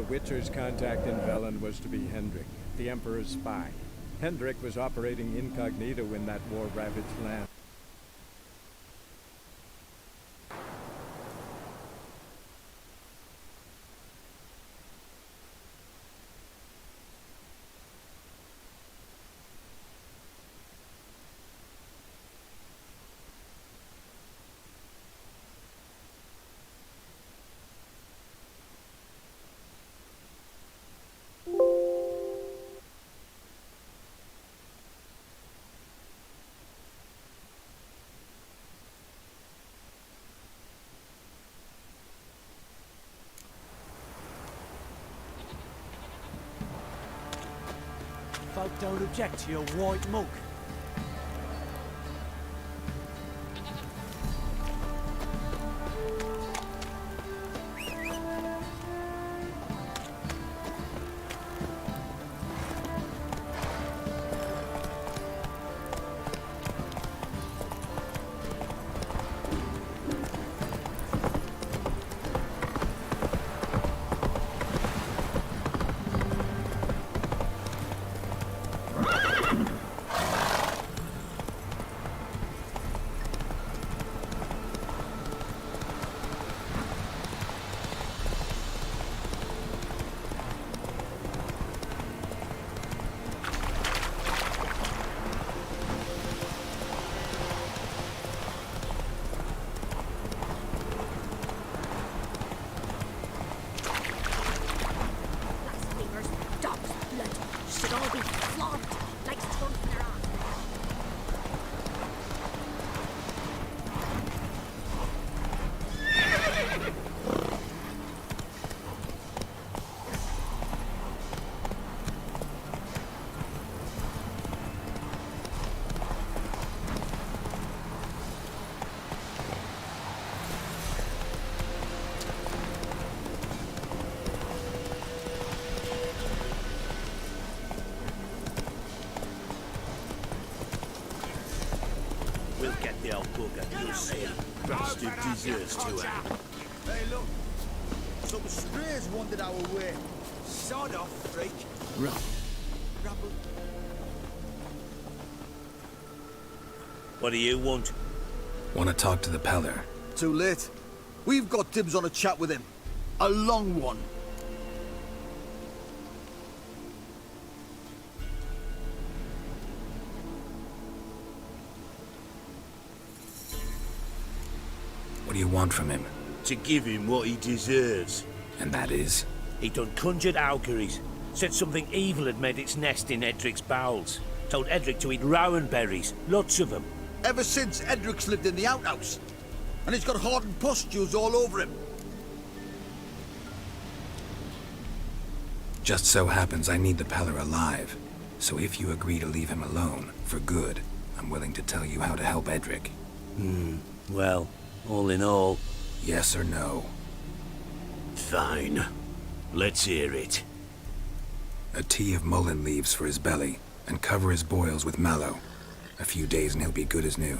Witcher's contact in Velen was to be Hendrik, the Emperor's spy. Hendrik was operating incognito in that war-ravaged land. Folk don't object to your white monk. We'll get the old bugger, you'll see. Bastard deserves to have. Hey, look. Some strays wandered our way. Sod off, freak. Right. Rabble. What do you want? Want to talk to the Peller. Too late. We've got dibs on a chat with him. A long one. What do you want from him? To give him what he deserves. And that is? He done conjured auguries. Said something evil had made its nest in Edric's bowels. Told Edric to eat rowan berries. Lots of them. Ever since Edric's lived in the outhouse. And he's got hardened pustules all over him. Just so happens I need the Peller alive. So if you agree to leave him alone, for good, I'm willing to tell you how to help Edric. Well, all in all... Yes or no? Fine. Let's hear it. A tea of mullein leaves for his belly, and cover his boils with mallow. A few days and he'll be good as new.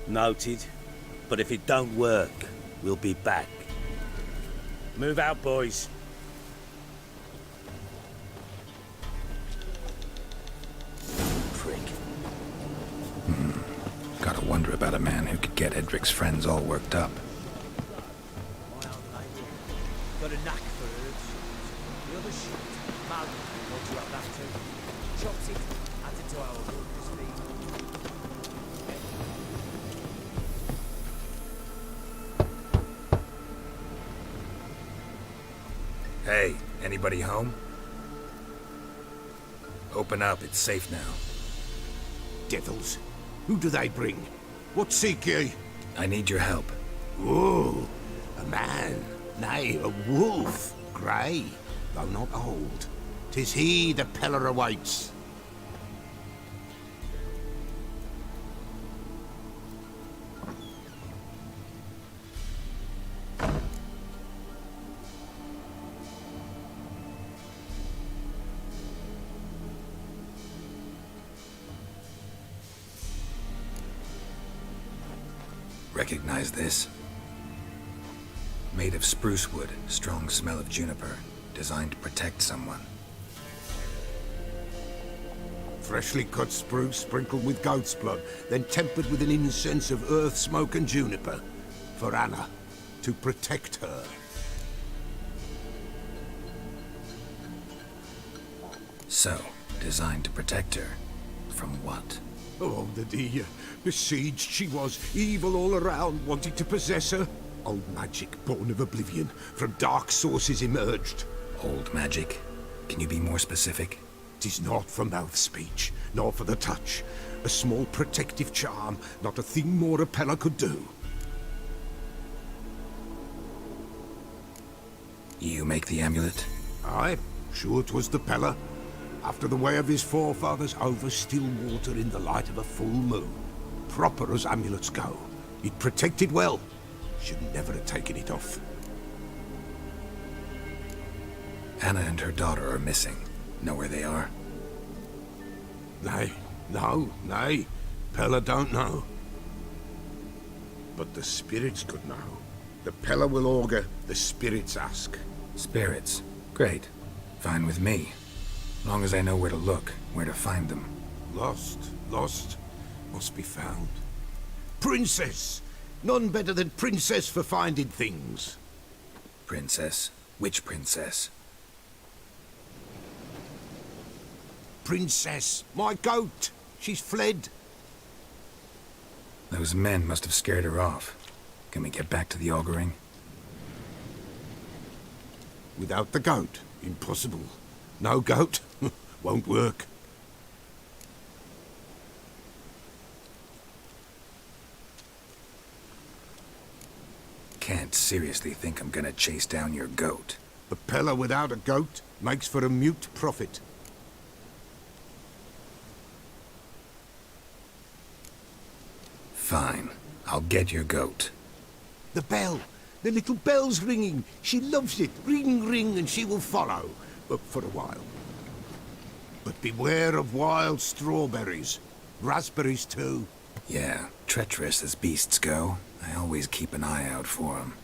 Noted. But if it don't work, we'll be back. Move out, boys. Prick. Gotta wonder about a man who could get Edric's friends all worked up. My old lady. Got a knack for herbs. The other shit, Mal, want to have that too. Chops it, adds it to our workers' feed. Hey, anybody home? Open up, it's safe now. Devils. Who do they bring? What seek ye? I need your help. Oh, a man. Nay, a wolf. Grey, though not old. 'Tis he the Peller awaits. Recognize this? Made of spruce wood, strong smell of juniper. designed to protect someone. Freshly cut spruce sprinkled with goat's blood, then tempered with an incense of earth, smoke and juniper. For Anna, to protect her. So, designed to protect her. From what? Oh, the dear. Besieged she was, evil all around, wanting to possess her. Old magic, born of oblivion, from dark sources emerged. Old magic? Can you be more specific? 'Tis not for mouth speech, nor for the touch. A small protective charm, not a thing more a Pella could do. You make the amulet? Aye, sure 'twas the Pella. After the way of his forefathers, over still water in the light of a full moon. Proper as amulets go. It protected well. Should never have taken it off. Anna and her daughter are missing. Know where they are? Nay, nay. Pella don't know. But the spirits could know. The Pella will augur, the spirits ask. Spirits. Great. Fine with me. Long as I know where to look, where to find them. Lost, must be found. Princess! None better than Princess for finding things. Princess? Which princess? Princess, my goat! She's fled. Those men must have scared her off. Can we get back to the auguring? Without the goat, impossible. No goat, won't work. Can't seriously think I'm gonna chase down your goat. A Pella without a goat makes for a mute prophet. Fine. I'll get your goat. The bell! The little bell's ringing. She loves it. Ring, ring, and she will follow. But for a while. But beware of wild strawberries. Raspberries, too. Yeah, treacherous as beasts go. I always keep an eye out for 'em.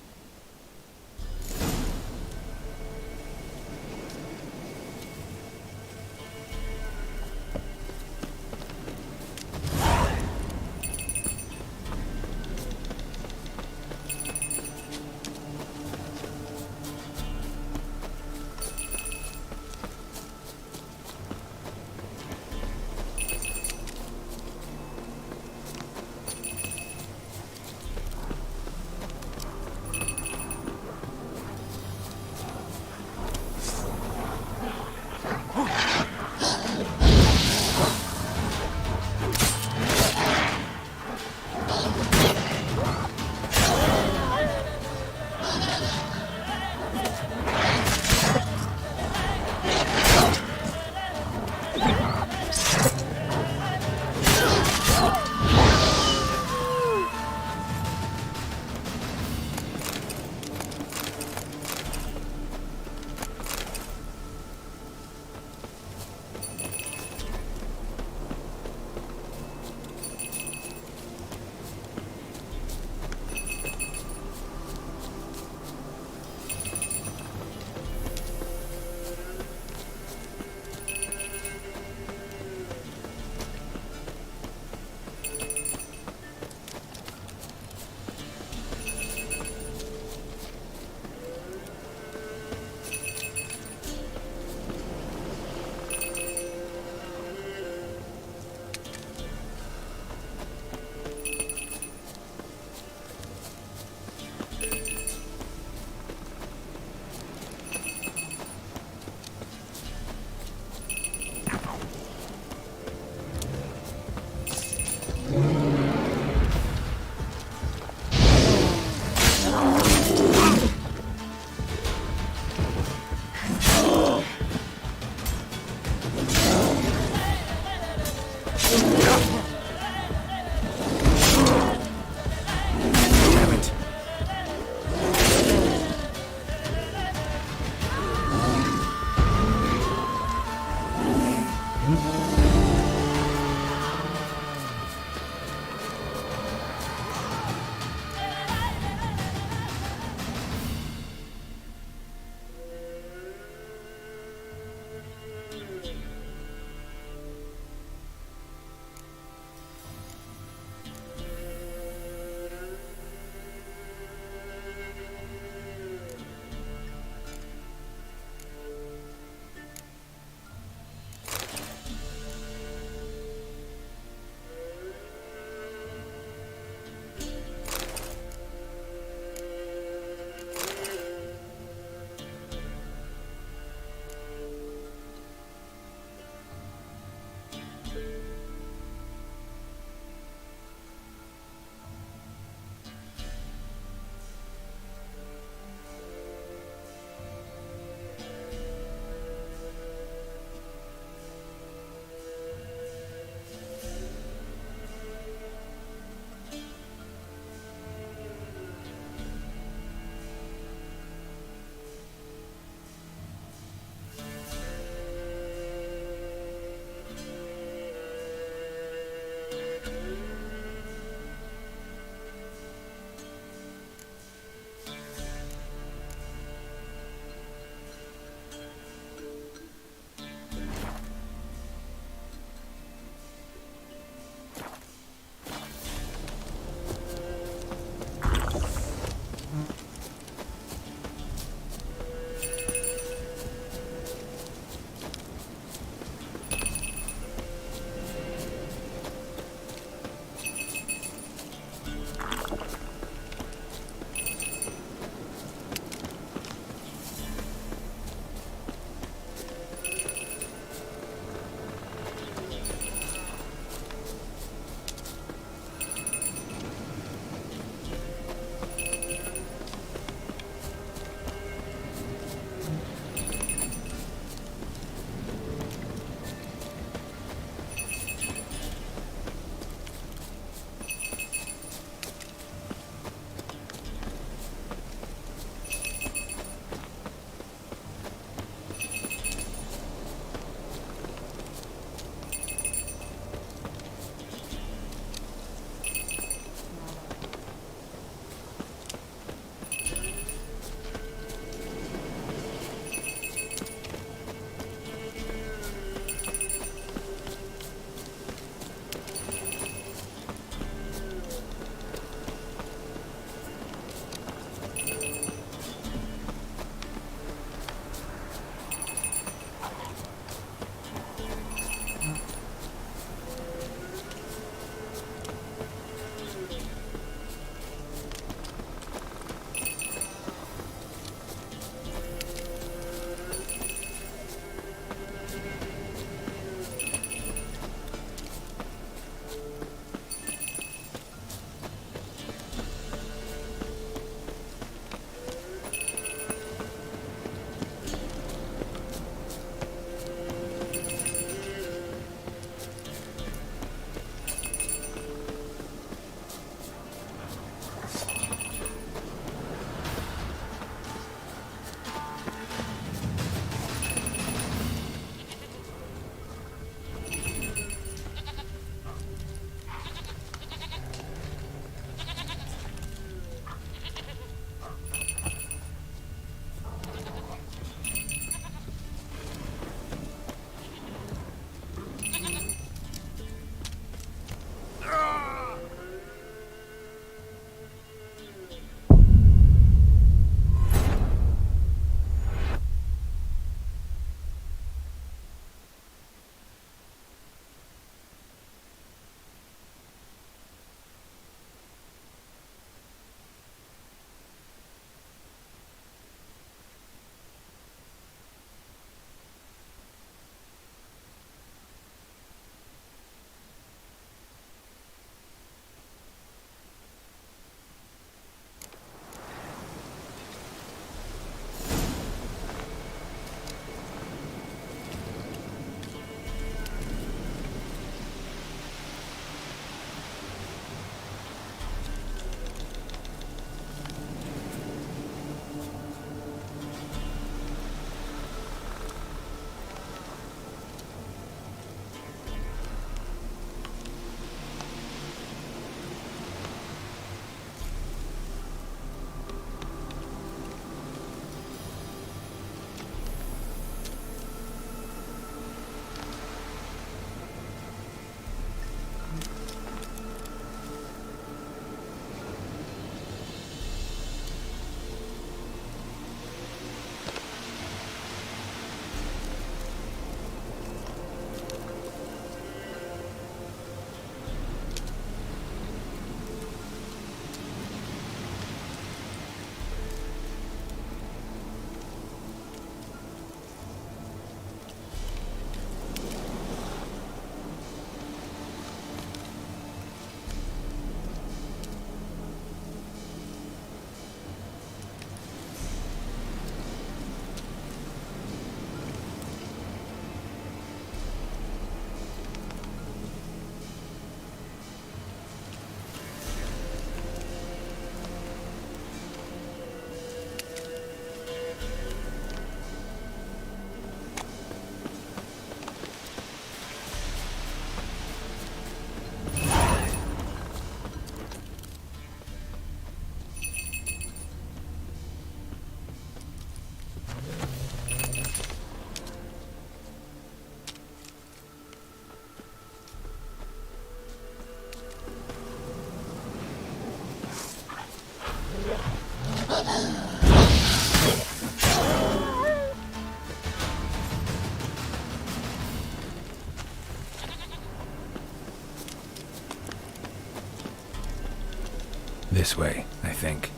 This way, I think.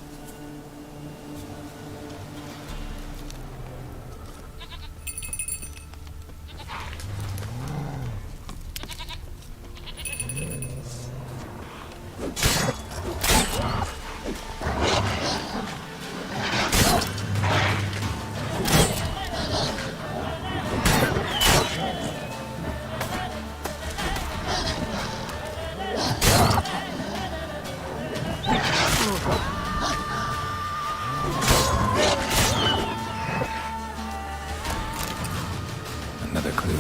Another clue.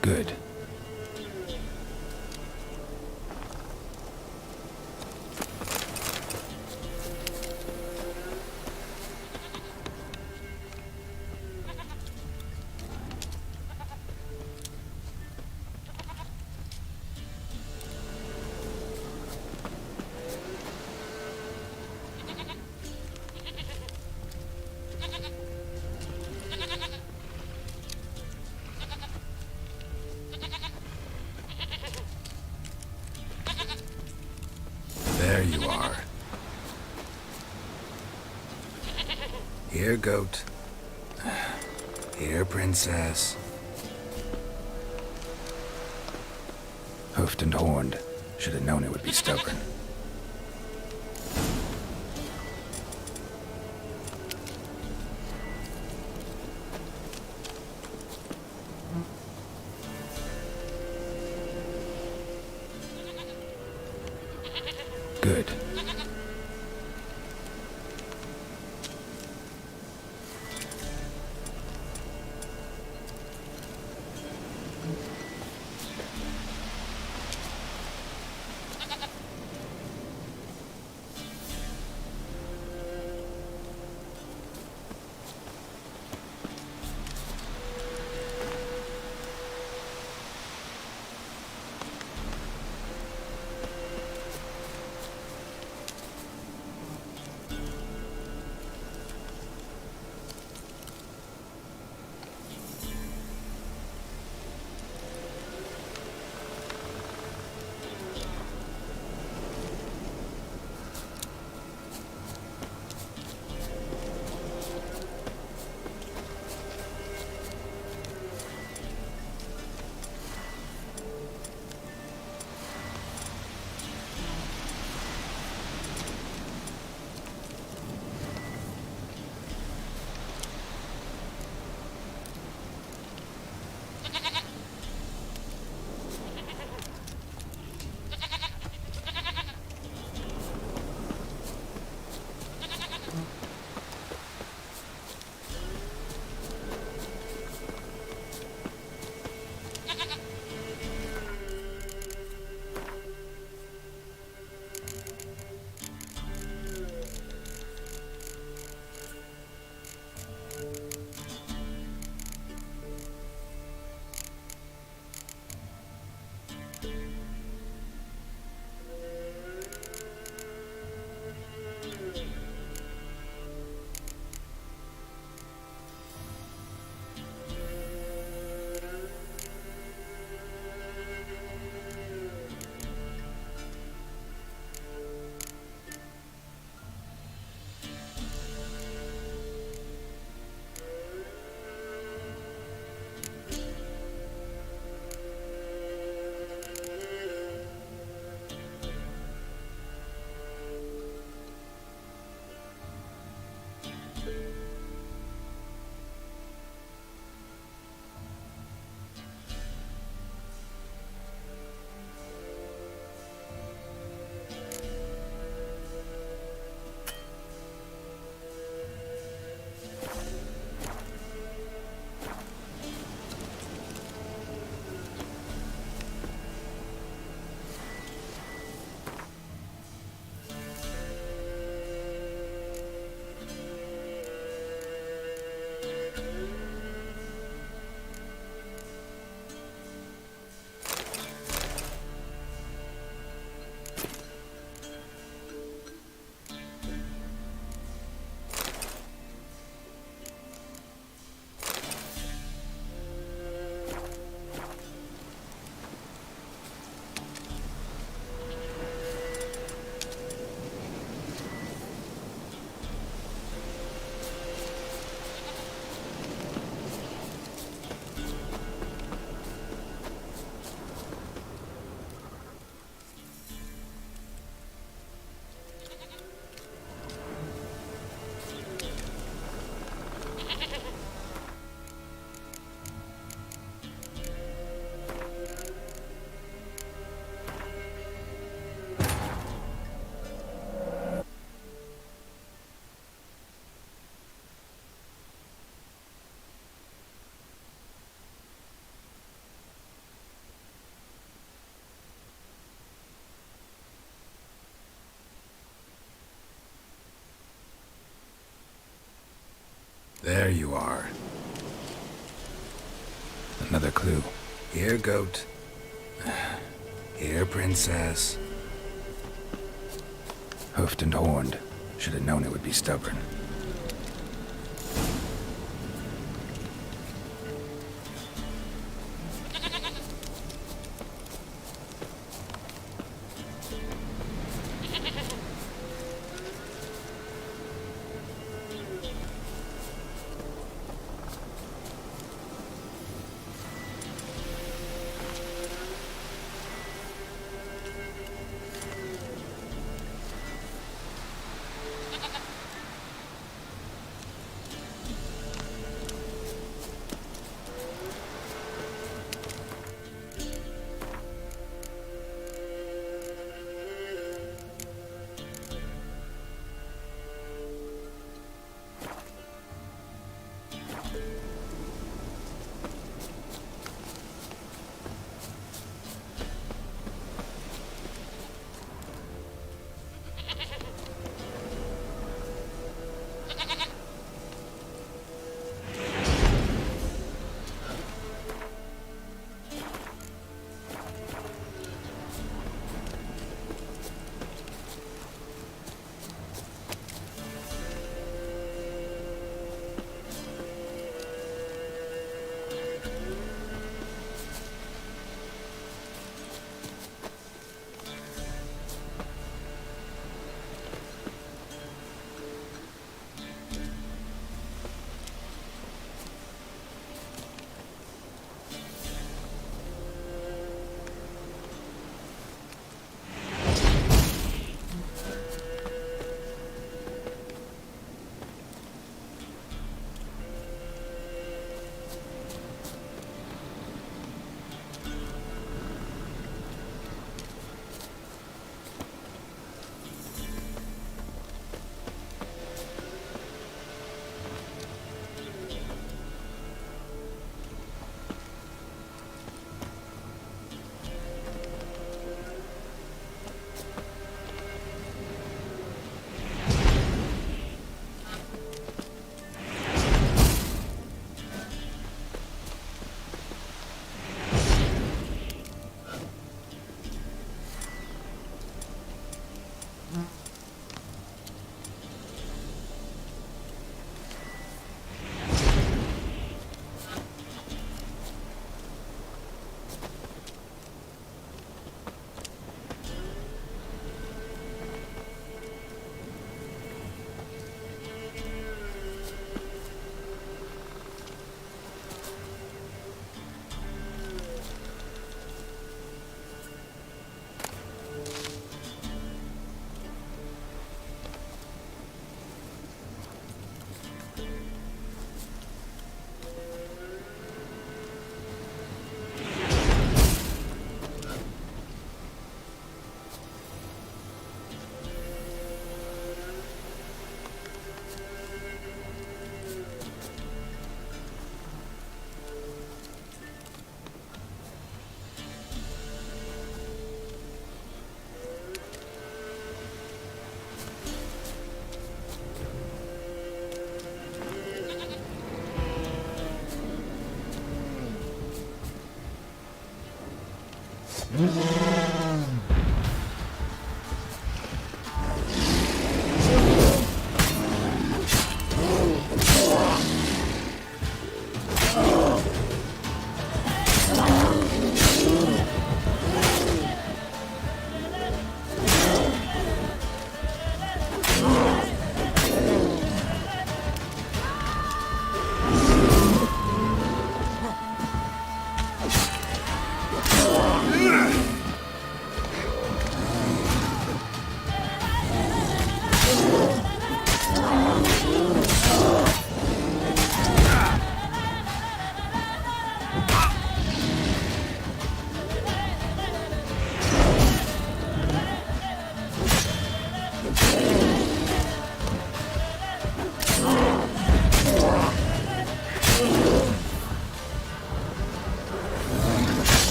Good. There you are. Here, goat. Here, princess. Hoofed and horned. Should have known it would be stubborn. Good. There you are. Another clue. Here, goat. Here, princess. Hoofed and horned. Should have known it would be stubborn.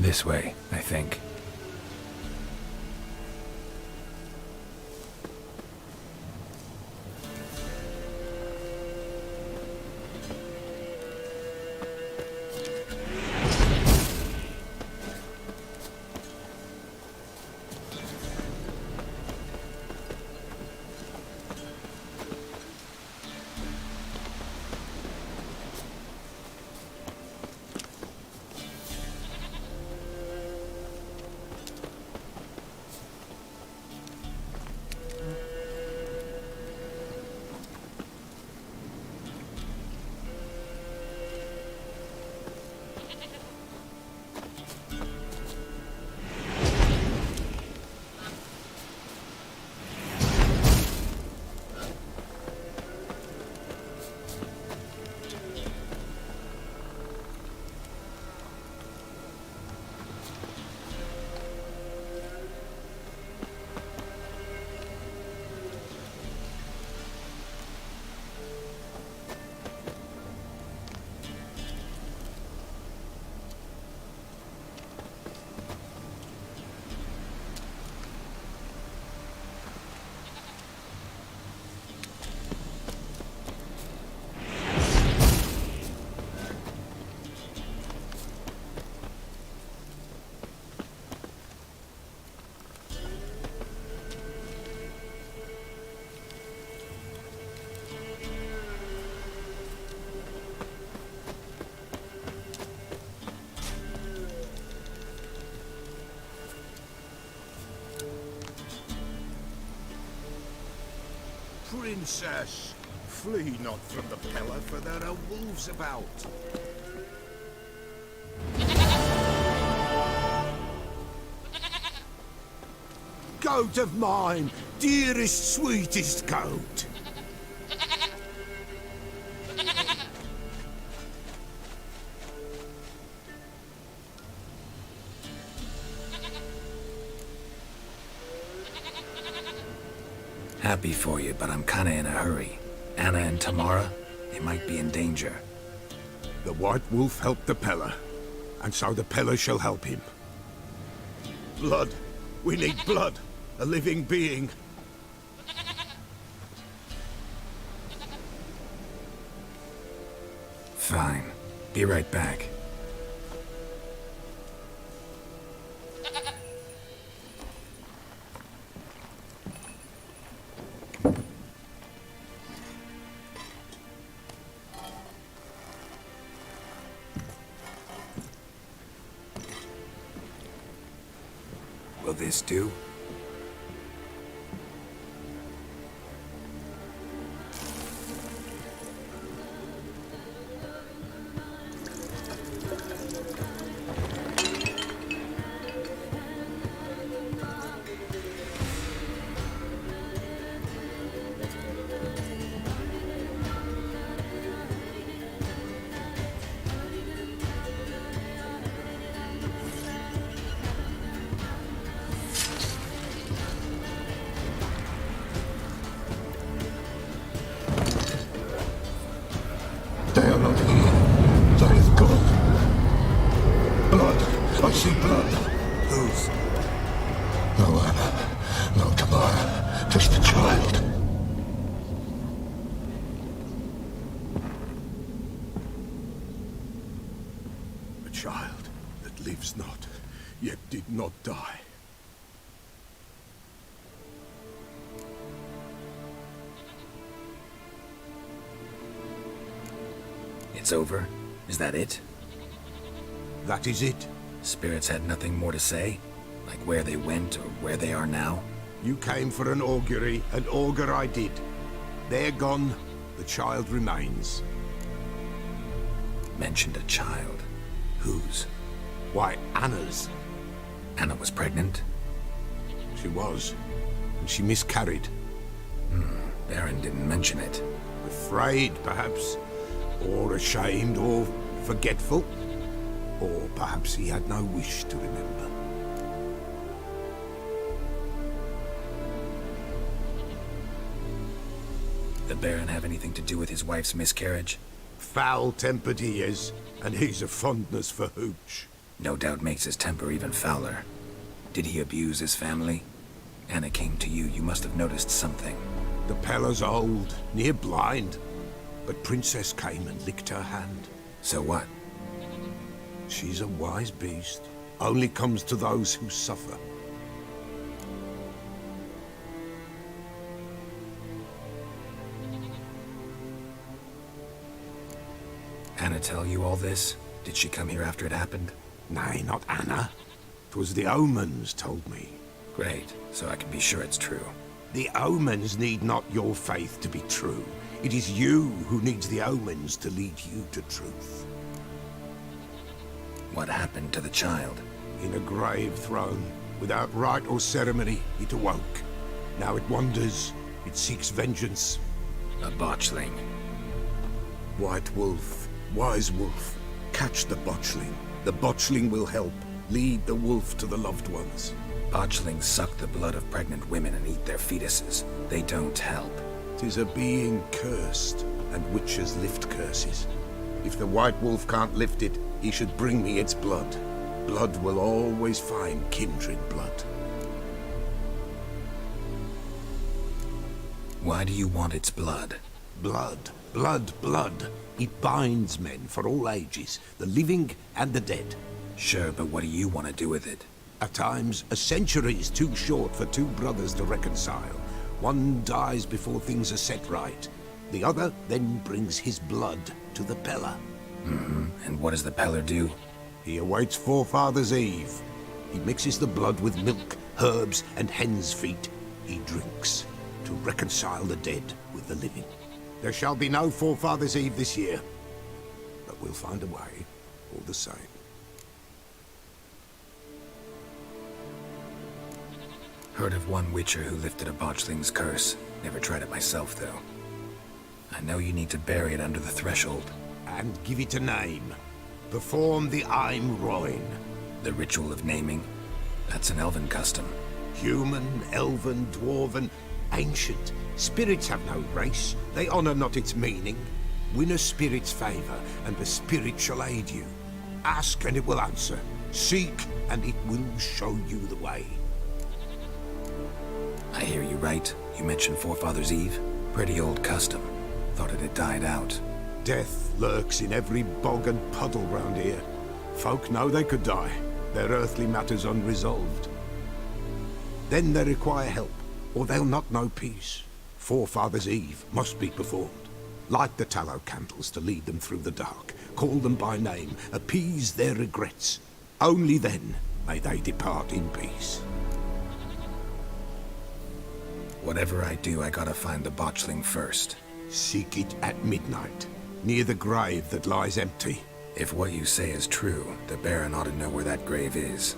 This way, I think. Princess, flee not from the Pella, for there are wolves about. Goat of mine, dearest, sweetest goat. Happy for you, but I'm kinda in a hurry. Anna and Tamara, they might be in danger. The White Wolf helped the Pella, and so the Pella shall help him. Blood. We need blood. A living being. Fine. Be right back. Will this do? They are not here. They have gone. Blood. I see blood. Whose? No Anna. No Tamara. Just the child. A child that lives not, yet did not die. It's over? Is that it? That is it. Spirits had nothing more to say? Like where they went or where they are now? You came for an augury, and augur I did. They're gone. The child remains. Mentioned a child. Whose? Why, Anna's. Anna was pregnant? She was. And she miscarried. Baron didn't mention it. Afraid, perhaps. Or ashamed, or forgetful. Or perhaps he had no wish to remember. The Baron have anything to do with his wife's miscarriage? Foul-tempered he is, and he's a fondness for hooch. No doubt makes his temper even fouler. Did he abuse his family? Anna came to you, you must have noticed something. The Pella's old, near blind. But Princess came and licked her hand. So what? She's a wise beast. Only comes to those who suffer. Anna tell you all this? Did she come here after it happened? Nay, not Anna. 'Twas the omens told me. Great, so I can be sure it's true. The omens need not your faith to be true. It is you who needs the omens to lead you to truth. What happened to the child? In a grave thrown, without rite or ceremony, it awoke. Now it wanders, it seeks vengeance. A botchling. White wolf, wise wolf, catch the botchling. The botchling will help, lead the wolf to the loved ones. Botchlings suck the blood of pregnant women and eat their fetuses. They don't help. 'Tis a being cursed, and witches lift curses. If the white wolf can't lift it, he should bring me its blood. Blood will always find kindred blood. Why do you want its blood? Blood, blood, blood. It binds men for all ages, the living and the dead. Sure, but what do you want to do with it? At times, a century is too short for two brothers to reconcile. One dies before things are set right. The other then brings his blood to the Pella. And what does the Peller do? He awaits Forefathers' Eve. He mixes the blood with milk, herbs, and hen's feet. He drinks to reconcile the dead with the living. There shall be no Forefathers' Eve this year, but we'll find a way, all the same. Heard of one witcher who lifted a botchling's curse. Never tried it myself, though. I know you need to bury it under the threshold. And give it a name. Perform the Aim Roin. The ritual of naming? That's an elven custom. Human, elven, dwarven, ancient. Spirits have no race. They honor not its meaning. Win a spirit's favor, and the spirit shall aid you. Ask, and it will answer. Seek, and it will show you the way. I hear you right. You mentioned Forefathers' Eve? Pretty old custom. Thought it had died out. Death lurks in every bog and puddle round here. Folk know they could die, their earthly matters unresolved. Then they require help, or they'll not know peace. Forefathers' Eve must be performed. Light the tallow candles to lead them through the dark. Call them by name, appease their regrets. Only then may they depart in peace. Whatever I do, I gotta find the botchling first. Seek it at midnight, near the grave that lies empty. If what you say is true, the Baron ought to know where that grave is.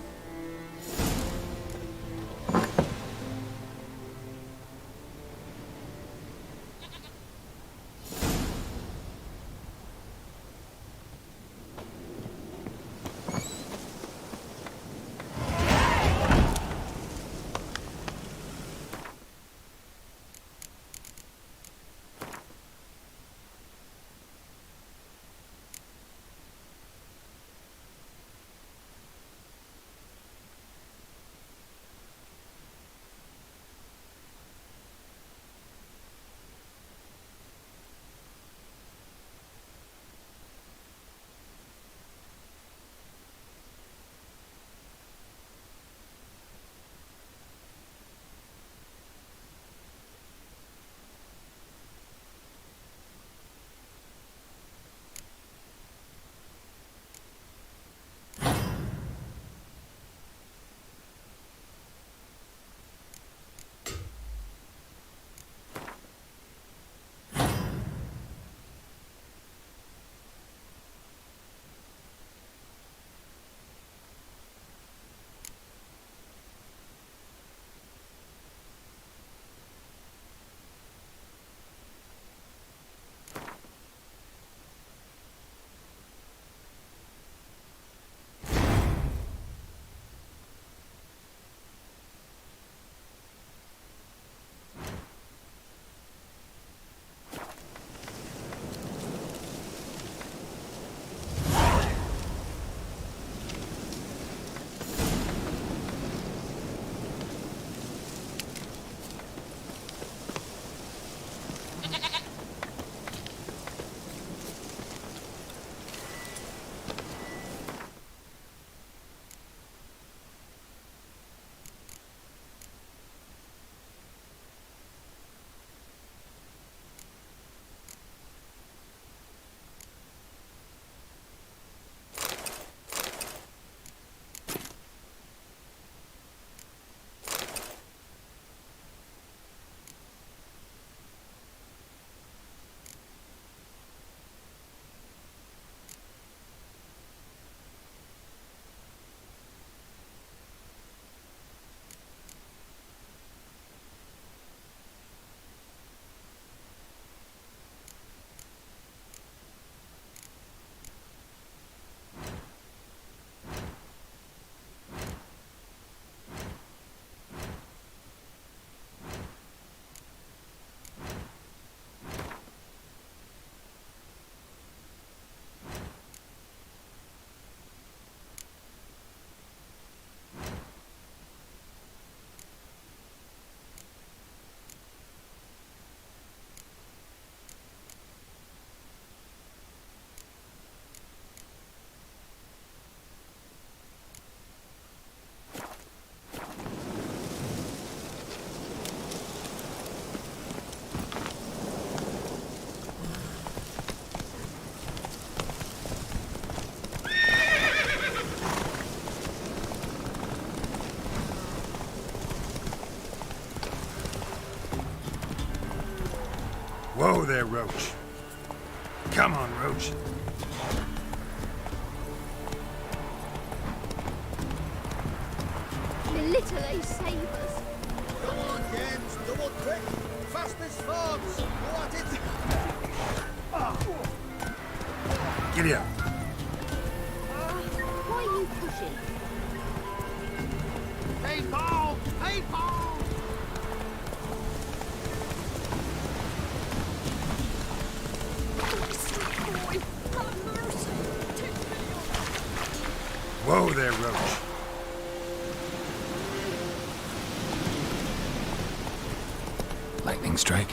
Whoa there, Roach. Come on, Roach. The little ace savers. Come on, Jens, double quick. Fast as forms. Go at it. Giddy up. Why are you pushing? Hey, Paul! Hey, Paul! Boy, have mercy. Take me on. Whoa there, Roach. Lightning strike?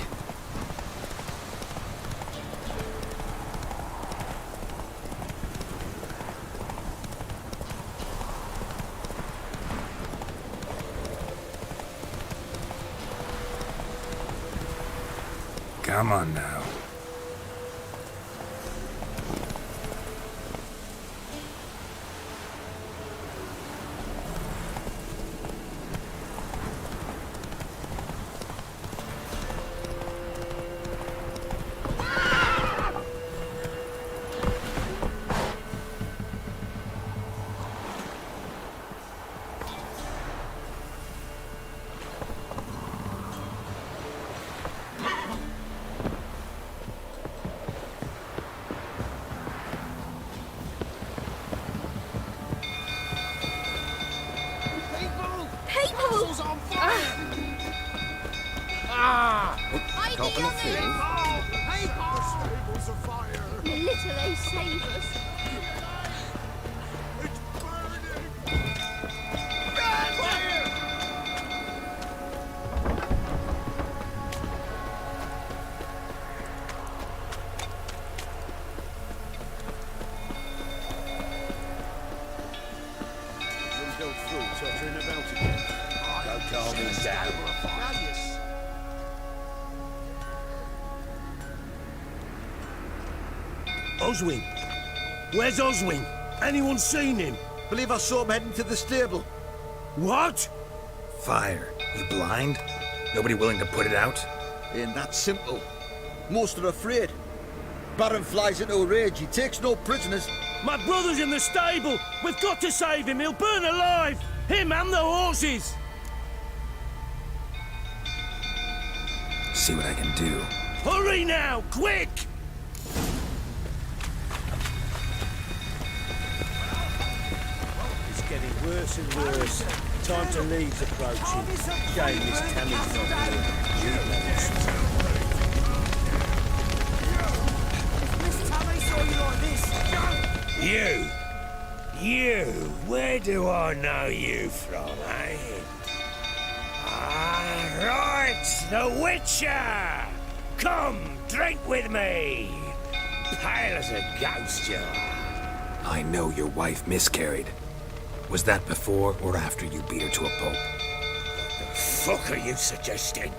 Come on now. People! On fire! I Top of the field. Paul! Hey, Paul! The stable's afire! The little ace savers. It's burning! Red fire! Don't through, tottering about again. Don't calm him down. Oswin! Where's Oswin? Anyone seen him? Believe I saw him heading to the stable. What? Fire. You blind? Nobody willing to put it out? Ain't that simple. Most are afraid. Baron flies into a rage. He takes no prisoners. My brother's in the stable! We've got to save him! He'll burn alive! Him and the horses! See what I can do. Hurry now! Quick! It's getting worse and worse. Time to leave's approaching. Shame Miss Tammy's not here. Miss Tammy saw you like this. You, where do I know you from, eh? Ah, right, the Witcher! Come, drink with me! Pale as a ghost, you are. I know your wife miscarried. Was that before or after you beat her to a pulp? What the fuck are you suggesting?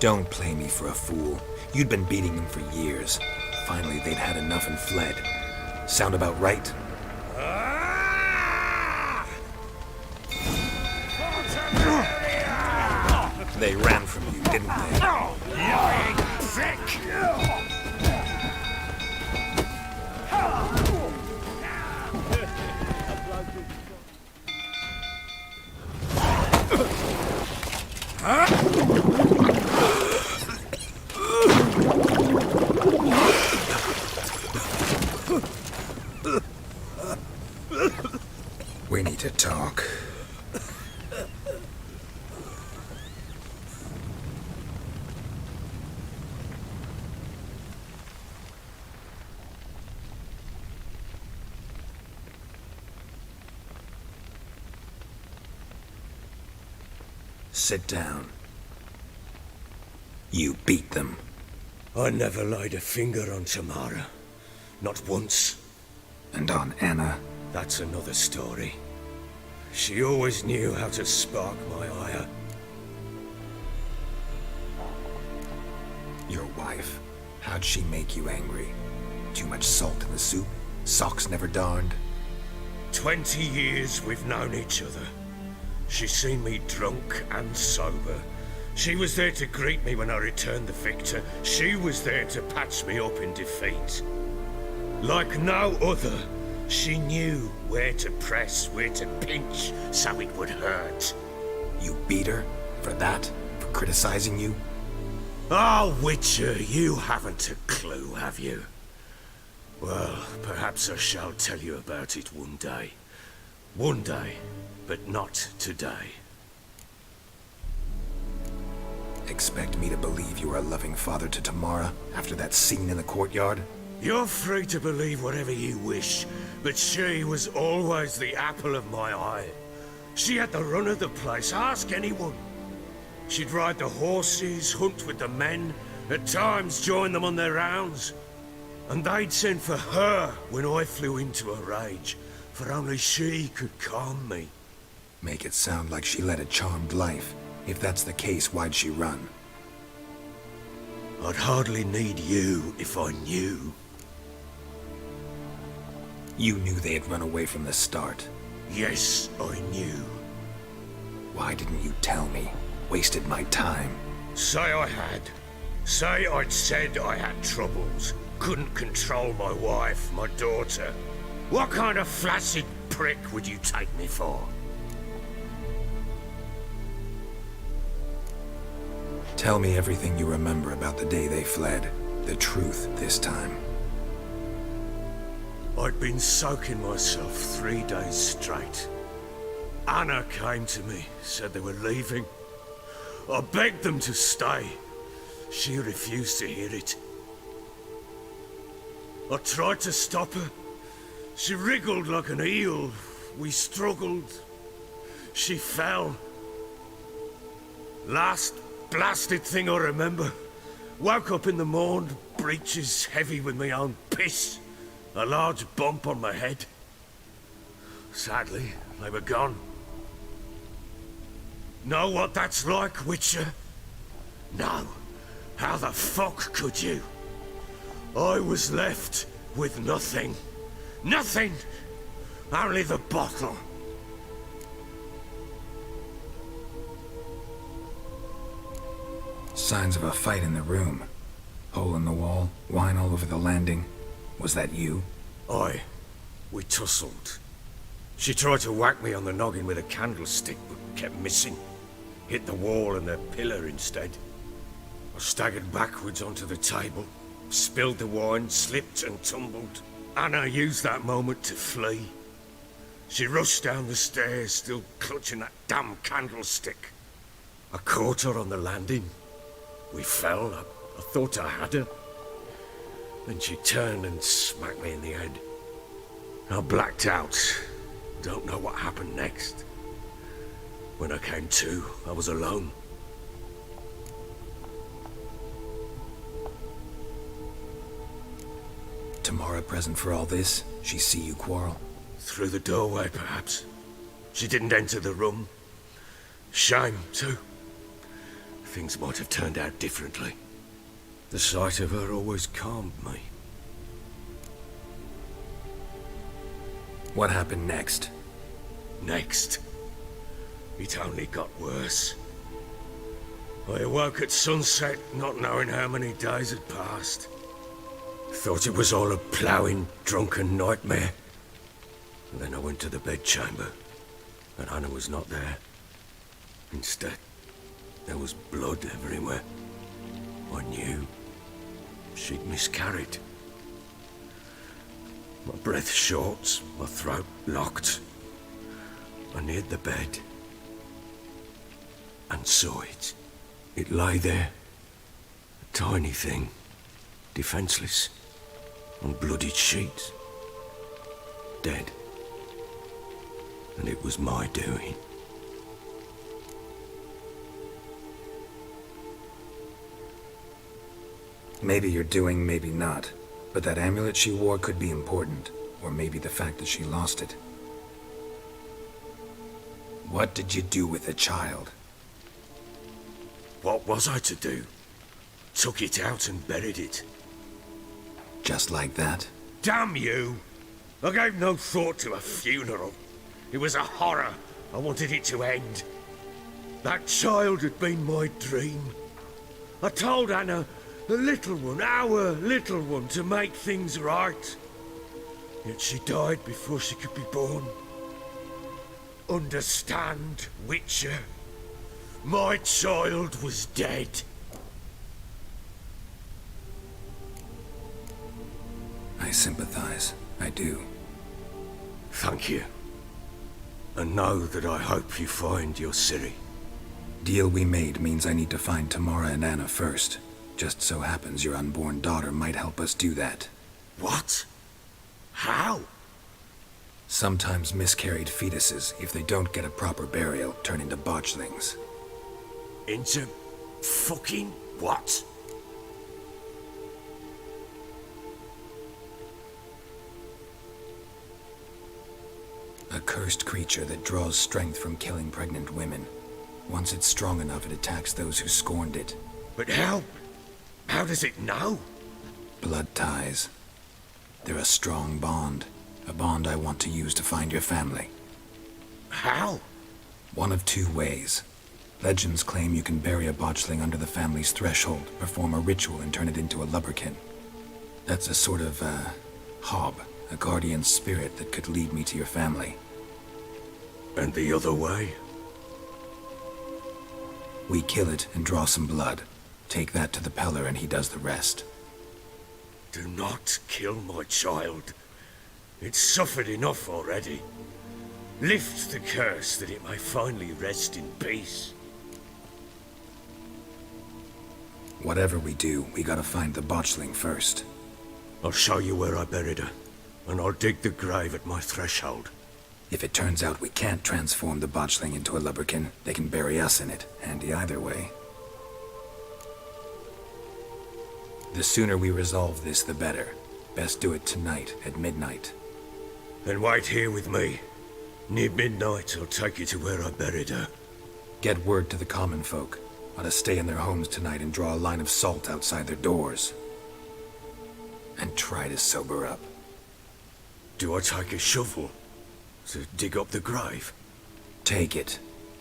Don't play me for a fool. You'd been beating them for years. Finally, they'd had enough and fled. Sound about right? Ah! They ran from you, didn't they? Lying prick! We need to talk. Sit down. You beat them. I never laid a finger on Tamara. Not once. And on Anna. That's another story. She always knew how to spark my ire. Your wife. How'd she make you angry? Too much salt in the soup? Socks never darned? 20 years we've known each other. She's seen me drunk and sober. She was there to greet me when I returned the victor. She was there to patch me up in defeat. Like no other, she knew where to press, where to pinch, so it would hurt. You beat her? For that? For criticizing you? Ah, Witcher, you haven't a clue, have you? Well, perhaps I shall tell you about it one day. One day, but not today. Expect me to believe you are a loving father to Tamara after that scene in the courtyard? You're free to believe whatever you wish, but she was always the apple of my eye. She had the run of the place, ask anyone. She'd ride the horses, hunt with the men, at times join them on their rounds. And they'd send for her when I flew into a rage, for only she could calm me. Make it sound like she led a charmed life. If that's the case, why'd she run? I'd hardly need you if I knew. You knew they had run away from the start. Yes, I knew. Why didn't you tell me? Wasted my time. Say I had. Say I'd said I had troubles. Couldn't control my wife, my daughter. What kind of flaccid prick would you take me for? Tell me everything you remember about the day they fled. The truth this time. I'd been soaking myself 3 days straight. Anna came to me, said they were leaving. I begged them to stay. She refused to hear it. I tried to stop her. She wriggled like an eel. We struggled. She fell. Last blasted thing I remember. Woke up in the morn, breeches heavy with my own piss. A large bump on my head. Sadly, they were gone. Know what that's like, Witcher? No. How the fuck could you? I was left with nothing. Nothing! Only the bottle. Signs of a fight in the room. Hole in the wall, wine all over the landing. Was that you? Aye. We tussled. She tried to whack me on the noggin with a candlestick, but kept missing. Hit the wall and the pillar instead. I staggered backwards onto the table, spilled the wine, slipped and tumbled. Anna used that moment to flee. She rushed down the stairs, still clutching that damn candlestick. I caught her on the landing. We fell. I thought I had her. Then she turned and smacked me in the head. I blacked out. Don't know what happened next. When I came to, I was alone. Tamara present for all this? She see you quarrel? Through the doorway, perhaps. She didn't enter the room. Shame, too. Things might have turned out differently. The sight of her always calmed me. What happened next? Next, it only got worse. I awoke at sunset, not knowing how many days had passed. Thought it was all a ploughing, drunken nightmare. And then I went to the bedchamber, and Anna was not there. Instead, there was blood everywhere. I knew she'd miscarried. My breath short, my throat locked. I neared the bed and saw it. It lay there, a tiny thing, defenseless, on bloodied sheets, dead. And it was my doing. Maybe you're doing, maybe not. But that amulet she wore could be important. Or maybe the fact that she lost it. What did you do with the child? What was I to do? Took it out and buried it. Just like that? Damn you! I gave no thought to a funeral. It was a horror. I wanted it to end. That child had been my dream. I told Anna, the little one, our little one, to make things right. Yet she died before she could be born. Understand, Witcher? My child was dead. I sympathize. I do. Thank you. And know that I hope you find your Ciri. Deal we made means I need to find Tamara and Anna first. Just so happens your unborn daughter might help us do that. What? How? Sometimes miscarried fetuses, if they don't get a proper burial, turn into botchlings. Into fucking what? A cursed creature that draws strength from killing pregnant women. Once it's strong enough, it attacks those who scorned it. But how? How does it know? Blood ties. They're a strong bond. A bond I want to use to find your family. How? One of two ways. Legends claim you can bury a botchling under the family's threshold, perform a ritual, and turn it into a lubberkin. That's a sort of, hob, a guardian spirit that could lead me to your family. And the other way? We kill it and draw some blood. Take that to the Peller and he does the rest. Do not kill my child. It's suffered enough already. Lift the curse that it may finally rest in peace. Whatever we do, we gotta find the botchling first. I'll show you where I buried her, and I'll dig the grave at my threshold. If it turns out we can't transform the botchling into a lubberkin, they can bury us in it. Handy either way. The sooner we resolve this, the better. Best do it tonight, at midnight. Then wait here with me. Near midnight, I'll take you to where I buried her. Get word to the common folk. Ought to stay in their homes tonight and draw a line of salt outside their doors. And try to sober up. Do I take a shovel to dig up the grave? Take it.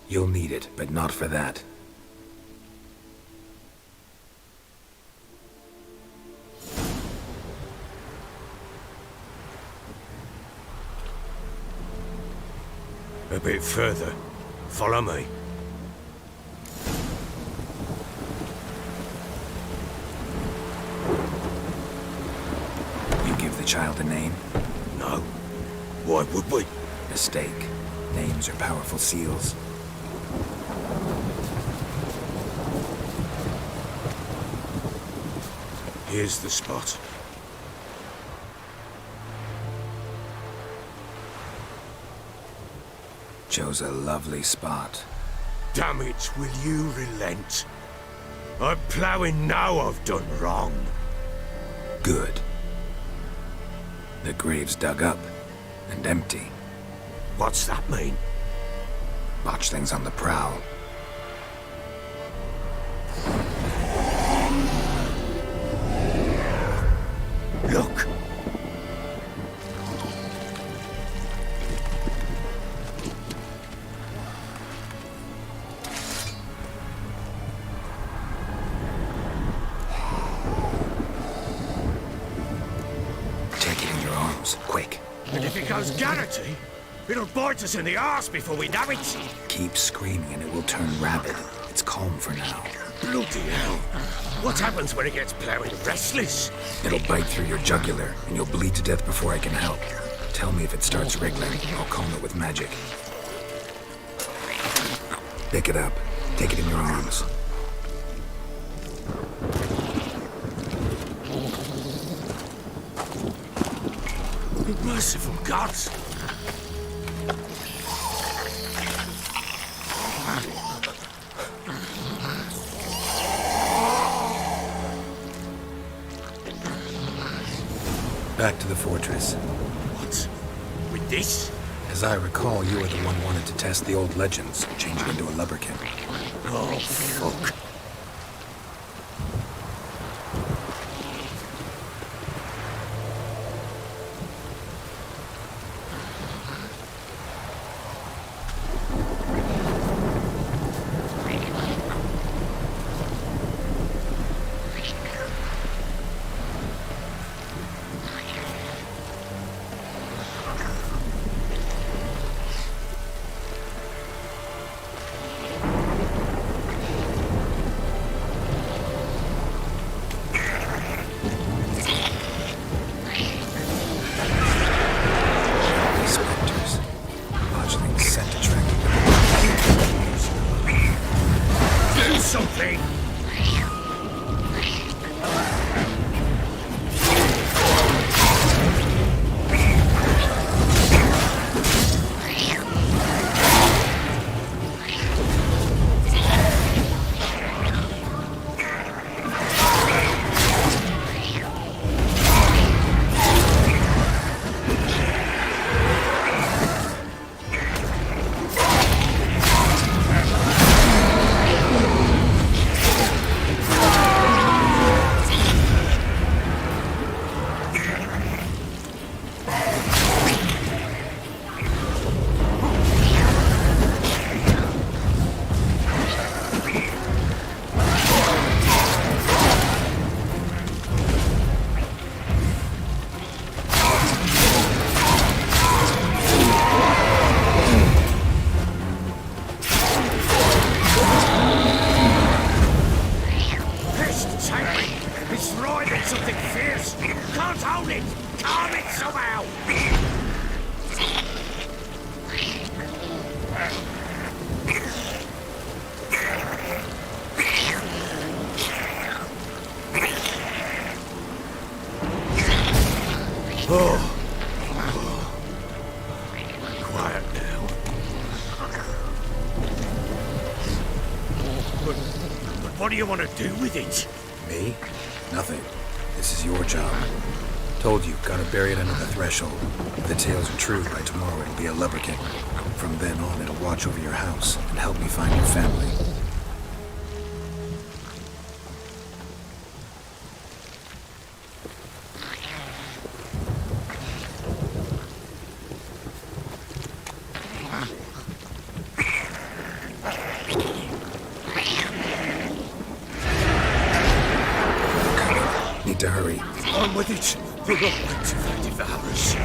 You'll need it, but not for that. A bit further. Follow me. You give the child a name? No. Why would we? Mistake. Names are powerful seals. Here's the spot. Chose a lovely spot. Damn it, will you relent? I'm ploughing now I've done wrong. Good. The grave's dug up and empty. What's that mean? Botchling's on the prowl. Look! Take it in your arms, quick. And if it goes Garrity, it'll bite us in the arse before we know it. Keep screaming and it will turn rabid. It's calm for now. Bloody hell. What happens when it gets ploughing restless? It'll bite through your jugular, and you'll bleed to death before I can help. Tell me if it starts wriggling. I'll calm it with magic. Pick it up. Take it in your arms. Merciful gods! Back to the fortress. What? With this? As I recall, you were the one wanted to test the old legends, change it into a lubberkin. Oh, fuck. But what do you want to do with it? Me? Nothing. This is your job. Told you, gotta bury it under the threshold. If the tales are true, by tomorrow it'll be a lubberkin. From then on, it'll watch over your house and help me find your family. Need to hurry. On with it. We're not like to devour us.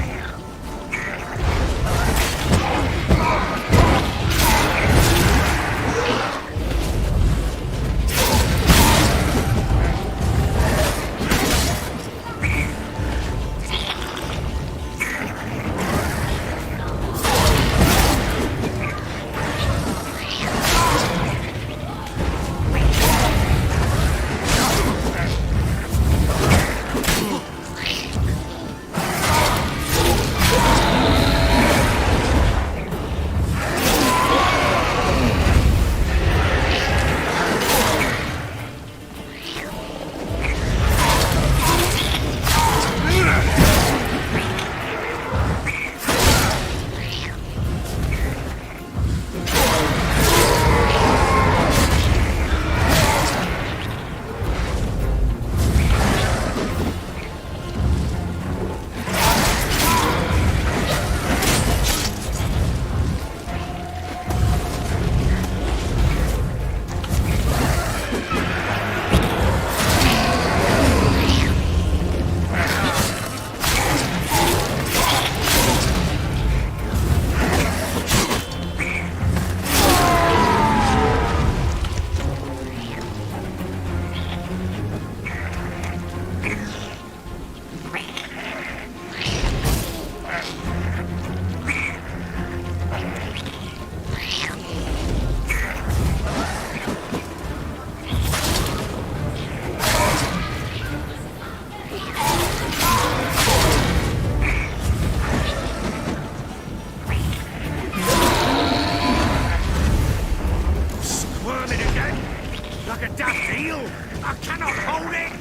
Like a daft eel! I cannot hold it!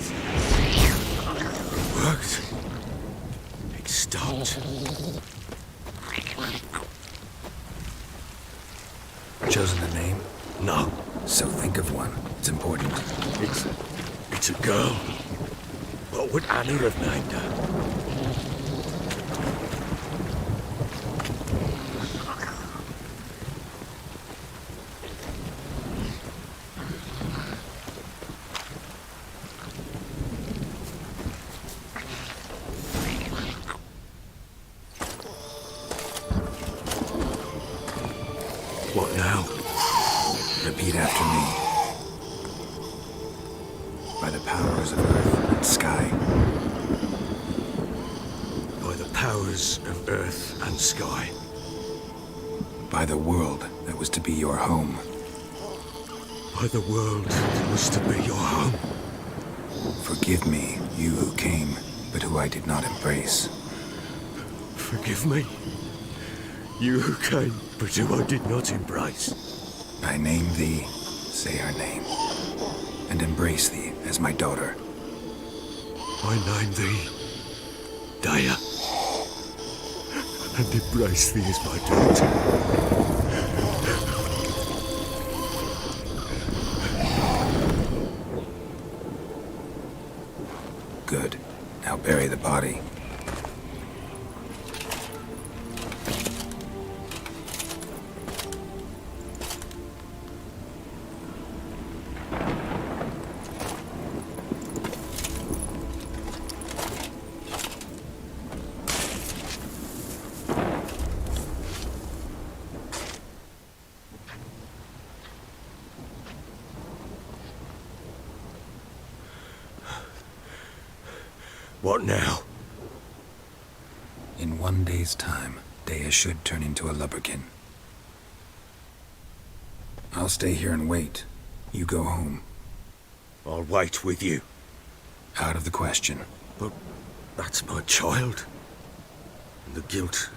It worked. It stopped. Chosen a name? No. So think of one. It's important. It's a girl. What would Annie have named her? What now? Repeat after me. By the powers of earth and sky. By the powers of earth and sky. By the world that was to be your home. By the world that was to be your home. Forgive me, you who came, but who I did not embrace. Forgive me. You who came, but who I did not embrace. I name thee, say her name, and embrace thee as my daughter. I name thee, Daya, and embrace thee as my daughter. Good. Now bury the body. What now? In 1 day's time, Daya should turn into a lubberkin. I'll stay here and wait. You go home. I'll wait with you. Out of the question. But that's my child. And the guilt,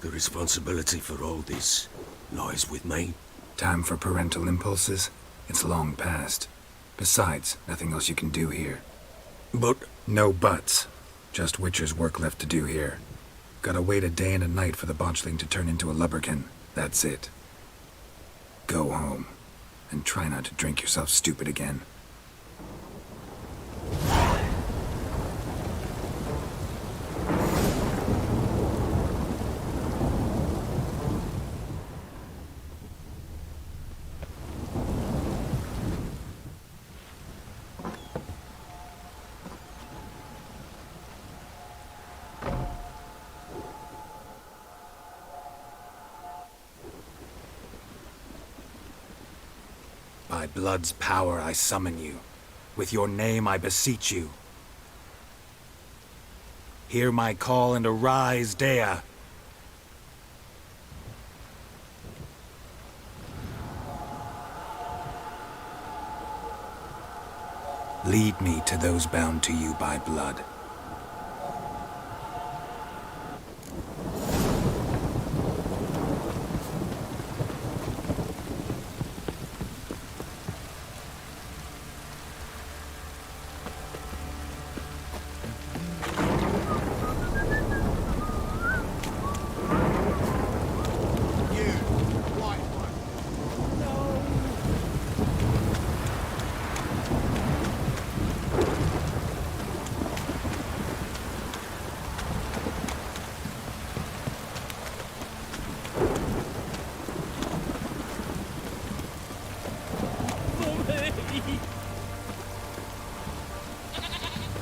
the responsibility for all this lies with me. Time for parental impulses? It's long past. Besides, nothing else you can do here. But No buts. Just Witcher's work left to do here. Gotta wait a day and a night for the botchling to turn into a lubberkin. That's it. Go home. And try not to drink yourself stupid again. By blood's power I summon you. With your name I beseech you. Hear my call and arise, Dea. Lead me to those bound to you by blood.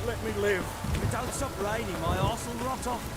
Let me live. If it don't stop raining, my arse will rot off.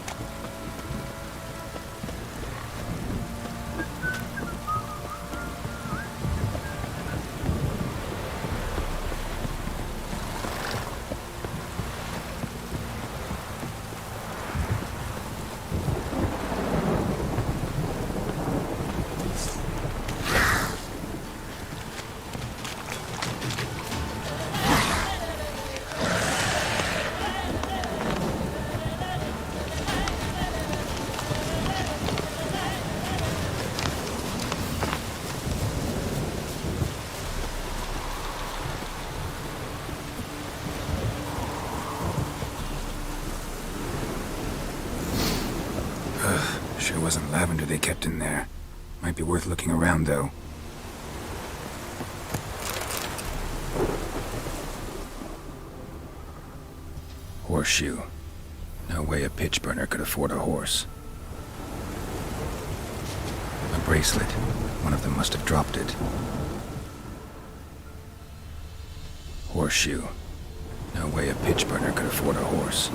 Sure wasn't lavender they kept in there. Might be worth looking around, though. Horseshoe. No way a pitch burner could afford a horse. A bracelet. One of them must have dropped it. Horseshoe. No way a pitch burner could afford a horse.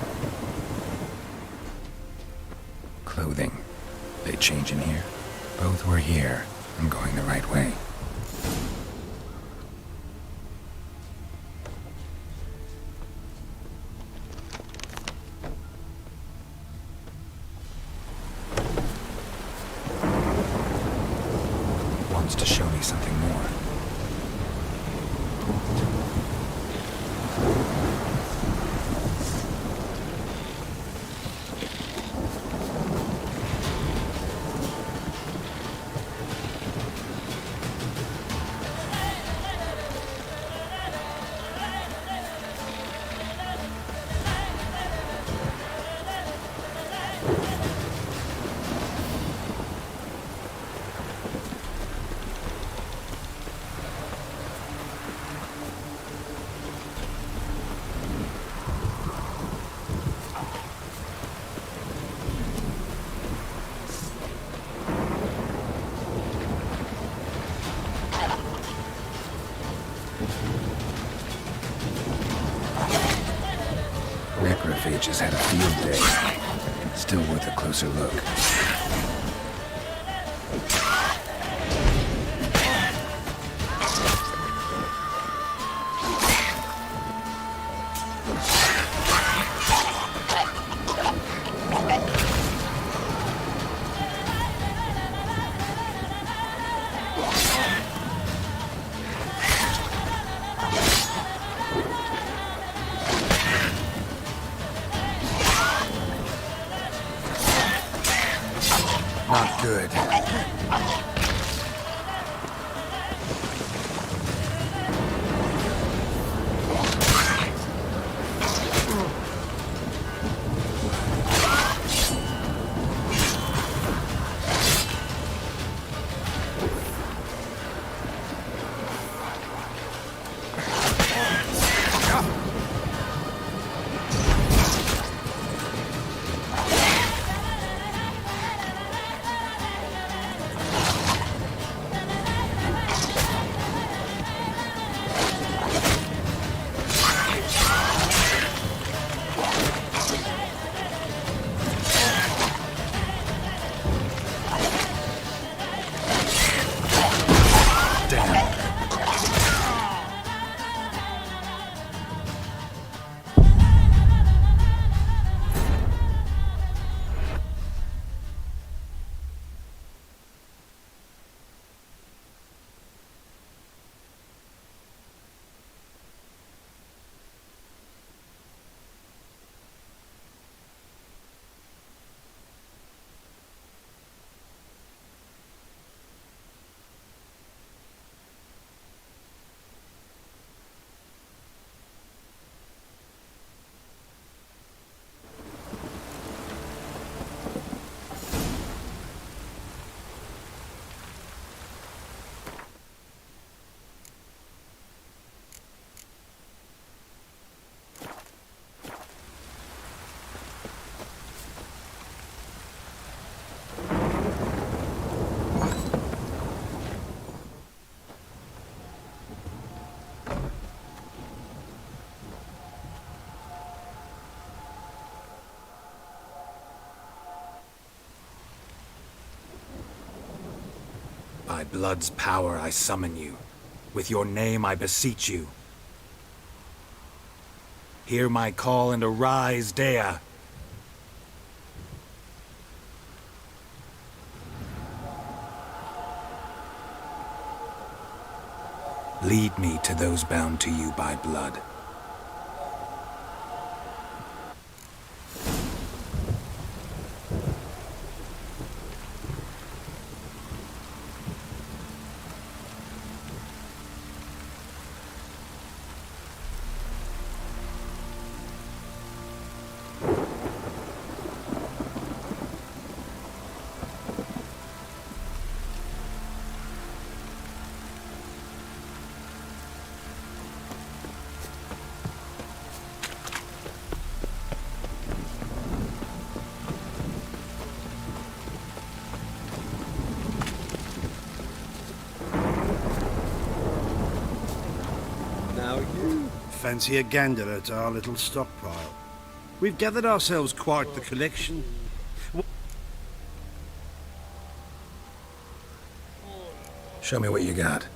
Clothing. They change in here? Both were here. I'm going the right way. Wants to show me something more. Necrophages had a field day. Still worth a closer look. By blood's power I summon you. With your name I beseech you. Hear my call and arise, Dea. Lead me to those bound to you by blood. Fancy a gander at our little stockpile. We've gathered ourselves quite the collection. Show me what you got.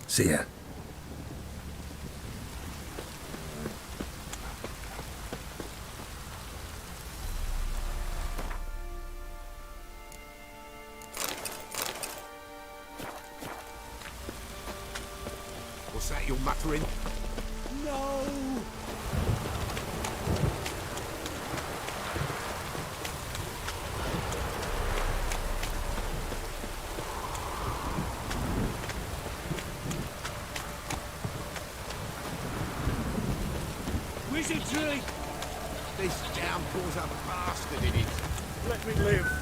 See ya. What's that you're muttering? No! Wizardry! This downpour's a bastard in it. Let me live.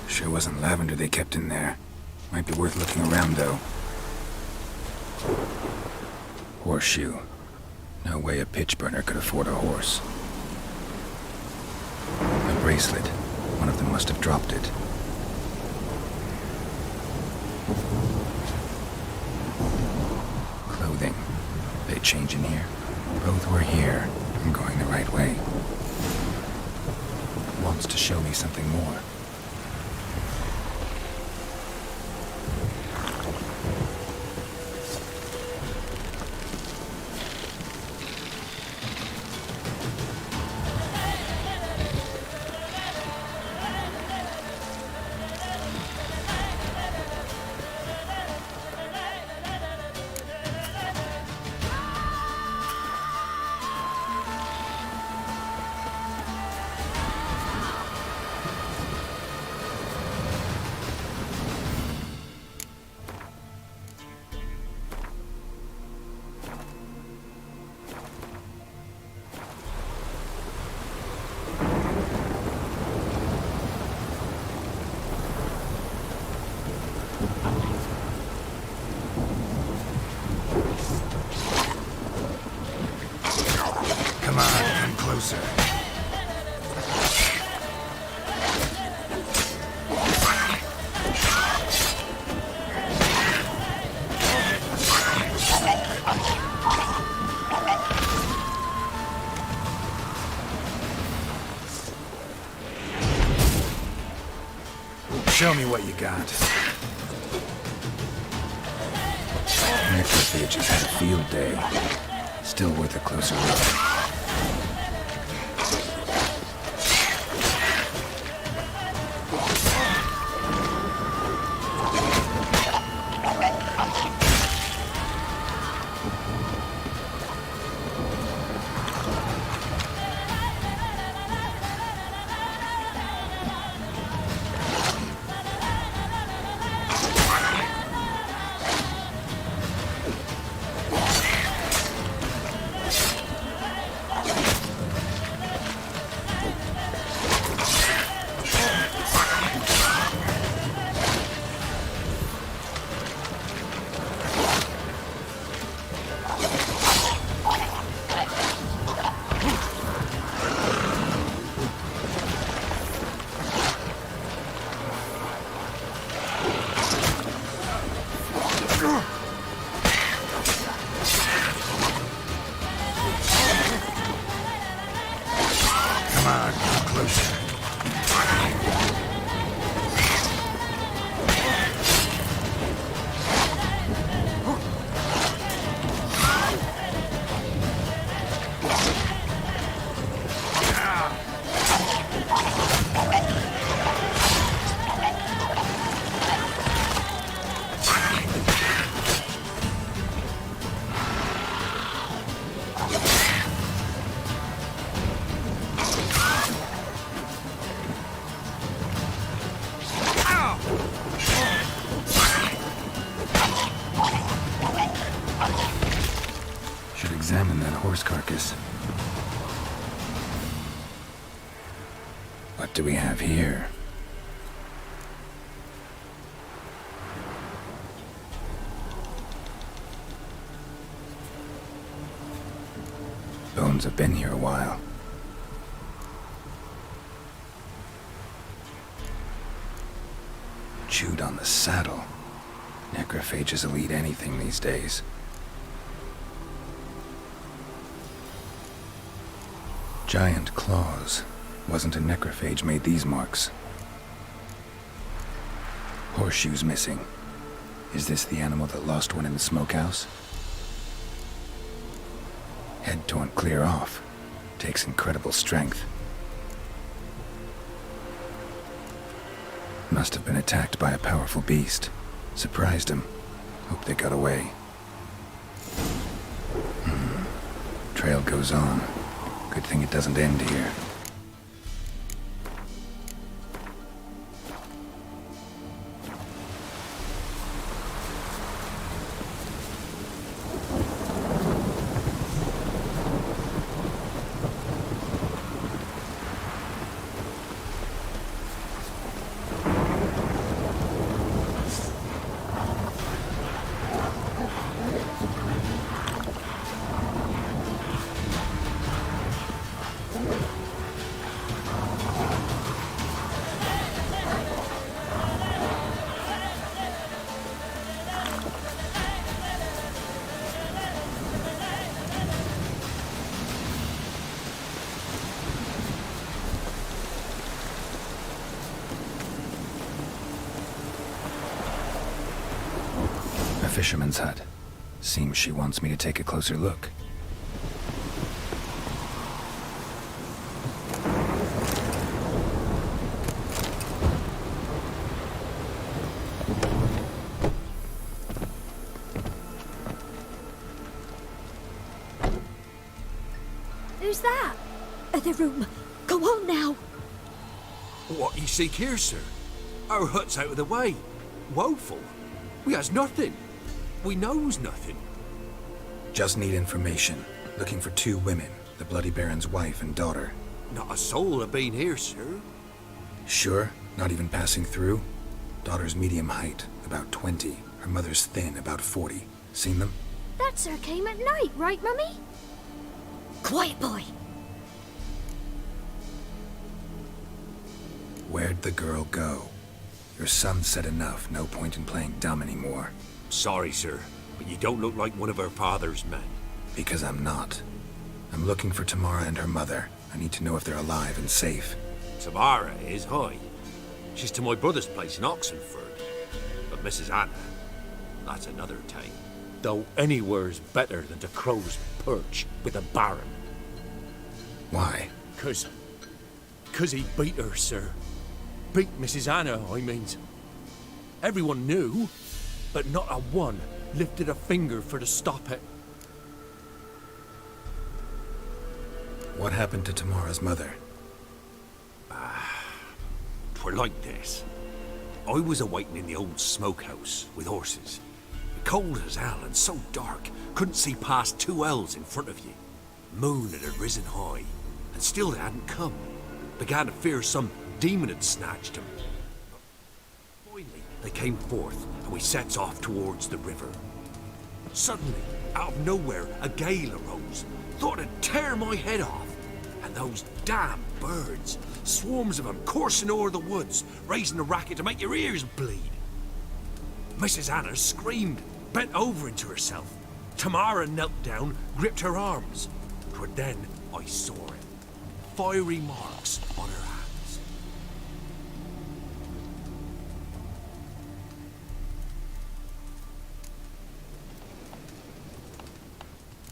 Sure wasn't lavender they kept in there. Might be worth looking around, though. Horseshoe. No way a pitch burner could afford a horse. A bracelet. One of them must have dropped it. Clothing. They change in here? Both were here. I'm going the right way. Wants to show me something more. Show me what you got. Necrophage has had a field day. Still worth a closer look. Examine that horse carcass. What do we have here? Bones have been here a while. Chewed on the saddle. Necrophages will eat anything these days. Giant claws. Wasn't a necrophage made these marks. Horseshoes missing. Is this the animal that lost one in the smokehouse? Head torn clear off. Takes incredible strength. Must have been attacked by a powerful beast. Surprised him. Hope they got away. Trail goes on. Good thing it doesn't end here. Fisherman's hut. Seems she wants me to take a closer look. Who's that? The room. Go on now. What you seek here, sir? Our hut's out of the way. Woeful. We has nothing. We knows nothing. Just need information. Looking for 2 women, the Bloody Baron's wife and daughter. Not a soul have been here, sir. Sure? Not even passing through? Daughter's medium height, about 20. Her mother's thin, about 40. Seen them? That sir came at night, right, Mummy? Quiet, boy. Where'd the girl go? Your son said enough. No point in playing dumb anymore. Sorry, sir, but you don't look like one of her father's men. Because I'm not. I'm looking for Tamara and her mother. I need to know if they're alive and safe. Tamara is, hi. She's to my brother's place in Oxenford. But Mrs. Anna, that's another tale. Though anywhere's better than to Crow's Perch with a baron. Why? Cause he beat her, sir. Beat Mrs. Anna, I means. Everyone knew, but not a one lifted a finger for to stop it. What happened to Tamara's mother? Twere like this. I was awaiting in the old smokehouse with horses. Cold as hell and so dark, couldn't see past 2 ells in front of you. Moon had risen high, and still they hadn't come. Began to fear some demon had snatched them. Finally, they came forth, and we sets off towards the river. Suddenly, out of nowhere, a gale arose. Thought it'd tear my head off. And those damn birds, swarms of them coursing o'er the woods, raising a racket to make your ears bleed. Mrs. Anna screamed, bent over into herself. Tamara knelt down, gripped her arms. 'Twere then I saw it. Fiery marks on her hands.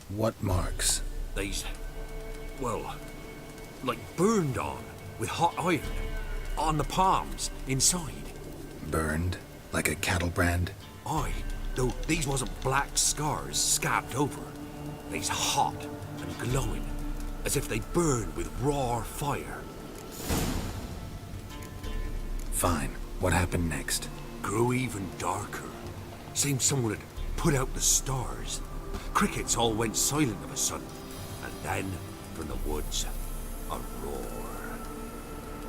What marks? These, well, like burned on with hot iron. On the palms, inside. Burned? Like a cattle brand? Aye, though these wasn't black scars scabbed over. They's hot and glowing, as if they burned with raw fire. Fine. What happened next? Grew even darker. Seemed someone had put out the stars. Crickets all went silent of a sudden, and then, from the woods, a roar.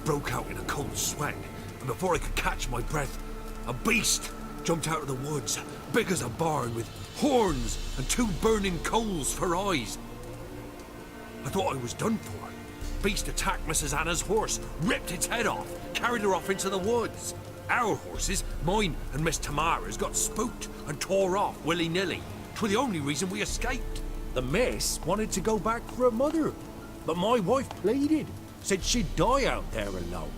Broke out in a cold sweat, and before I could catch my breath, a beast jumped out of the woods, big as a barn, with horns and 2 burning coals for eyes. I thought I was done for. Beast attacked Mrs. Anna's horse, ripped its head off, carried her off into the woods. Our horses, mine and Miss Tamara's, got spooked and tore off willy-nilly. 'Twere the only reason we escaped. The miss wanted to go back for her mother, but my wife pleaded, said she'd die out there alone.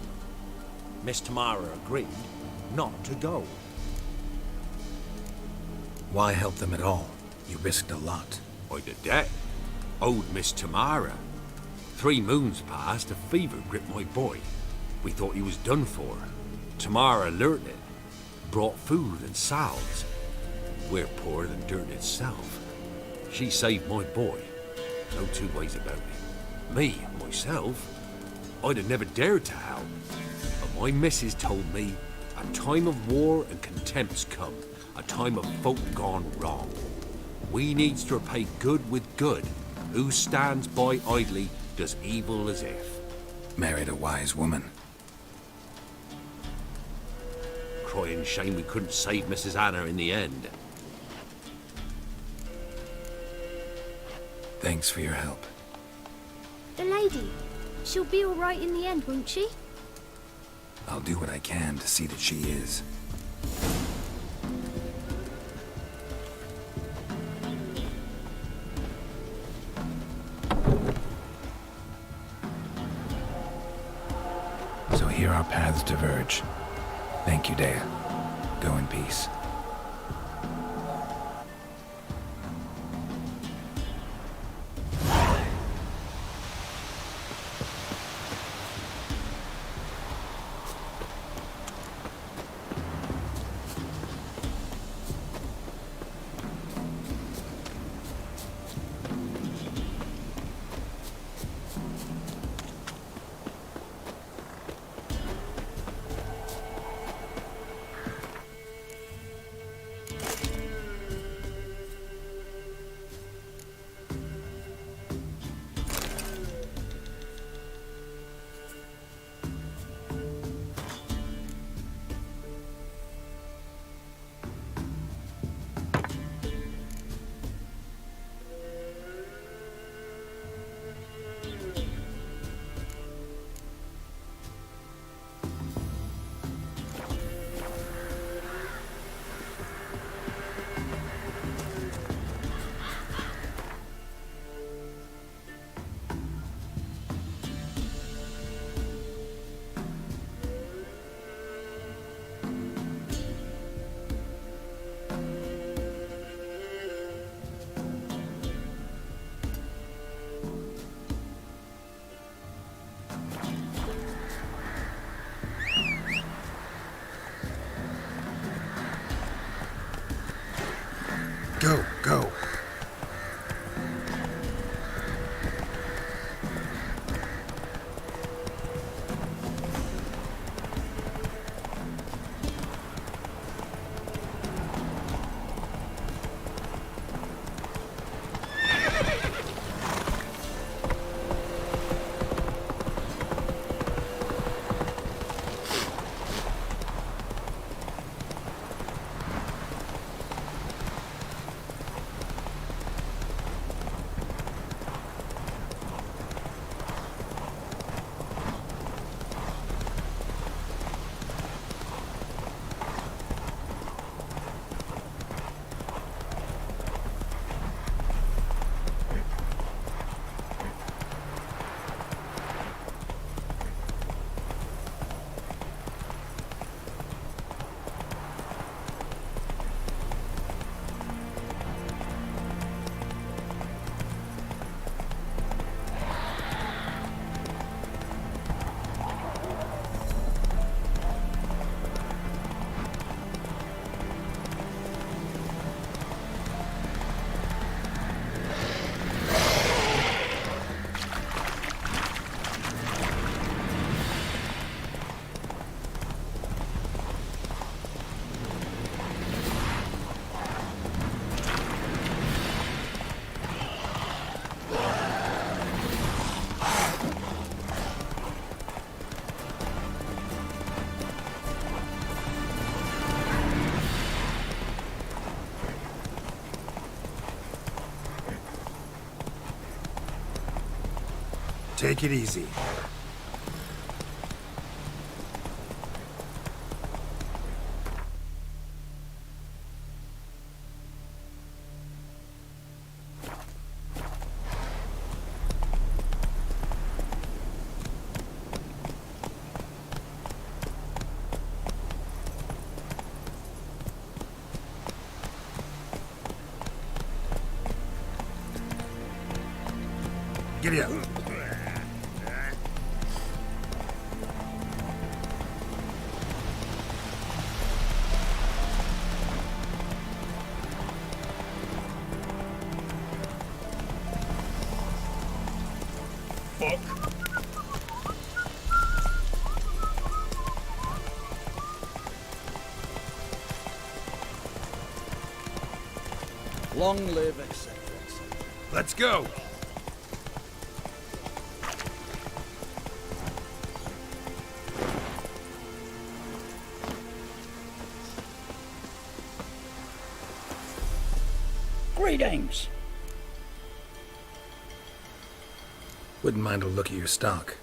Miss Tamara agreed not to go. Why help them at all? You risked a lot. I'd a debt. Owed Miss Tamara. 3 moons passed, a fever gripped my boy. We thought he was done for. Tamara learnt it. Brought food and salves. We're poorer than dirt itself. She saved my boy. No 2 ways about it. Me, myself, I'd have never dared to help. But my missus told me a time of war and contempt's come. A time of folk gone wrong. We needs to repay good with good. Who stands by idly does evil as if. Married a wise woman. Crying shame we couldn't save Mrs. Anna in the end. Thanks for your help. The lady, she'll be all right in the end, won't she? I'll do what I can to see that she is. So here our paths diverge. Thank you, Dea. Go in peace. Go, go. Take it easy. Giddy up. Long live, etc., etc. Let's go! Greetings. Wouldn't mind a look at your stock.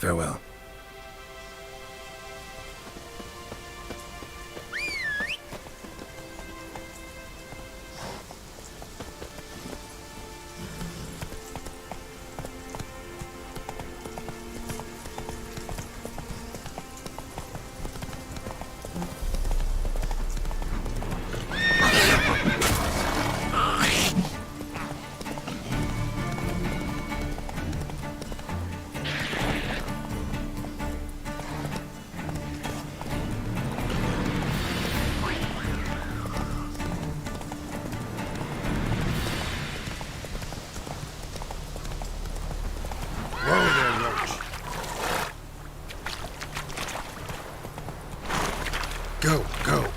Farewell. Go, go.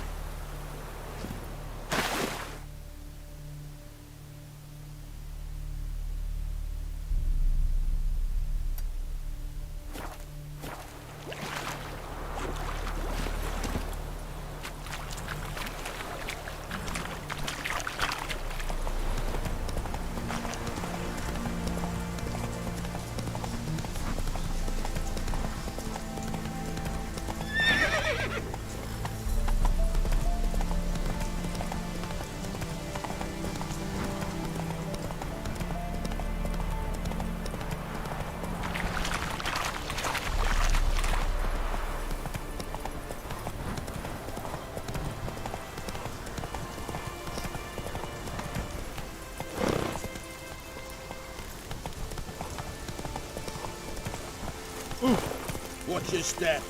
Watch your step.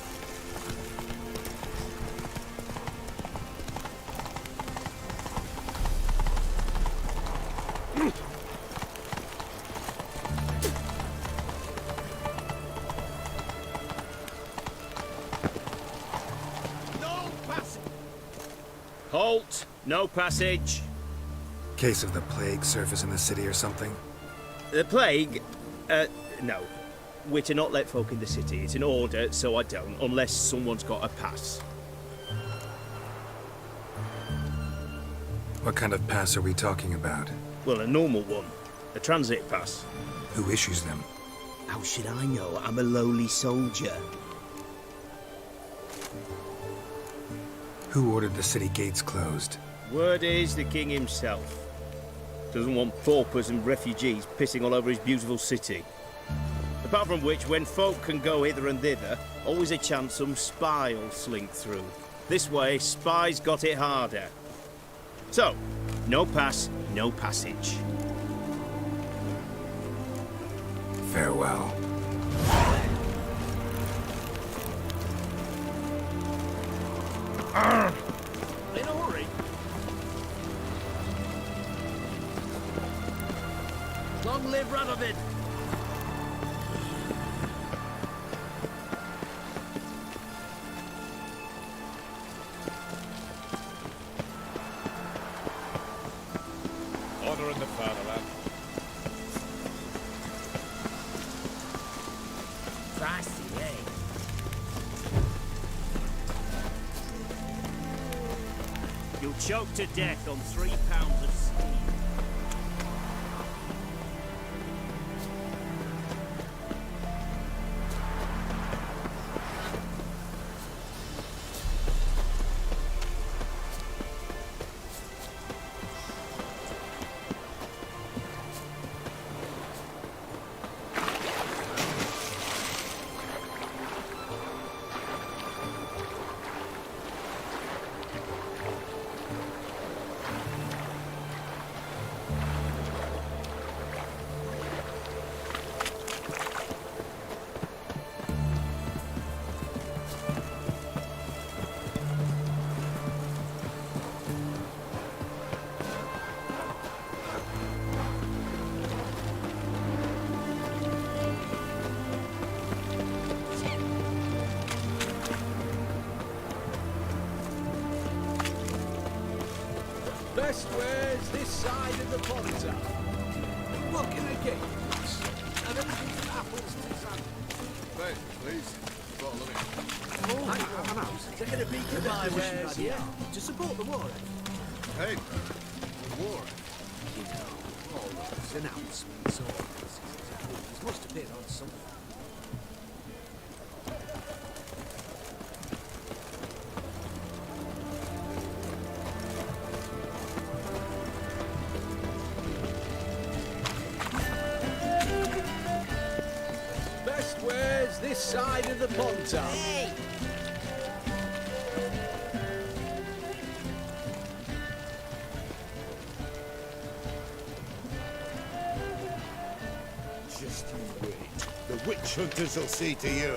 Halt! No passage. Case of the plague surface in the city or something? The plague? No. We're to not let folk in the city. It's an order, so I don't, unless someone's got a pass. What kind of pass are we talking about? Well, a normal one. A transit pass. Who issues them? How should I know? I'm a lowly soldier. Who ordered the city gates closed? Word is the king himself. Doesn't want paupers and refugees pissing all over his beautiful city. Apart from which, when folk can go hither and thither, always a chance some spy will slink through. This way, spies got it harder. So, no pass, no passage. Farewell. In a hurry. Long live Radovid! Order in the fatherland. Fancy, eh? You'll choke to death on 3 pounds of steam. Best ways this side of the Potter. What can I get you, please? Have anything from apples to sandwiches? Wait, please. Bottle of it. Oh, I'm out. Taking a peek at my wares here to support the war effort. Hey, the war. You know, all those announcements, all this must have been on something. of the Pontar. Hey! Just you wait. The witch hunters will see to you.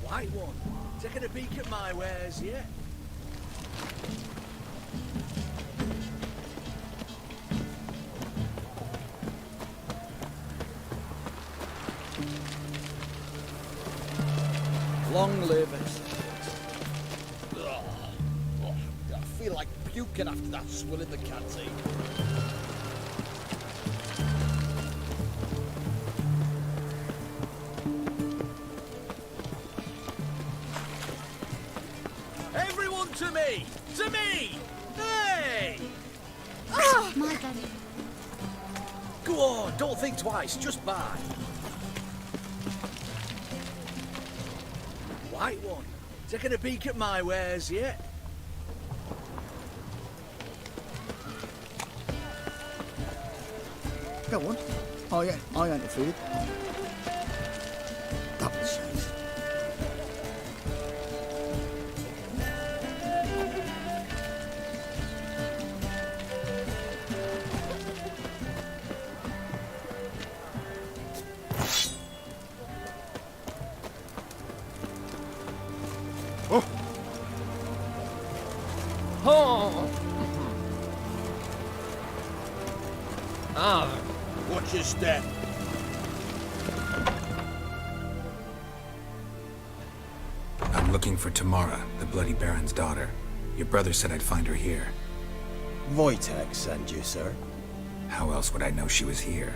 White one, taking a peek at my wares yet? Long live it. I feel like puking after that swill in the canteen. Everyone to me! To me! Hey! Oh, my belly. Go on, don't think twice, just buy. White one, taking a peek at my wares yet? Go on. I ain't afraid. Double size. Watch your step. I'm looking for Tamara, the Bloody Baron's daughter. Your brother said I'd find her here. Wojtek sent you, sir. How else would I know she was here?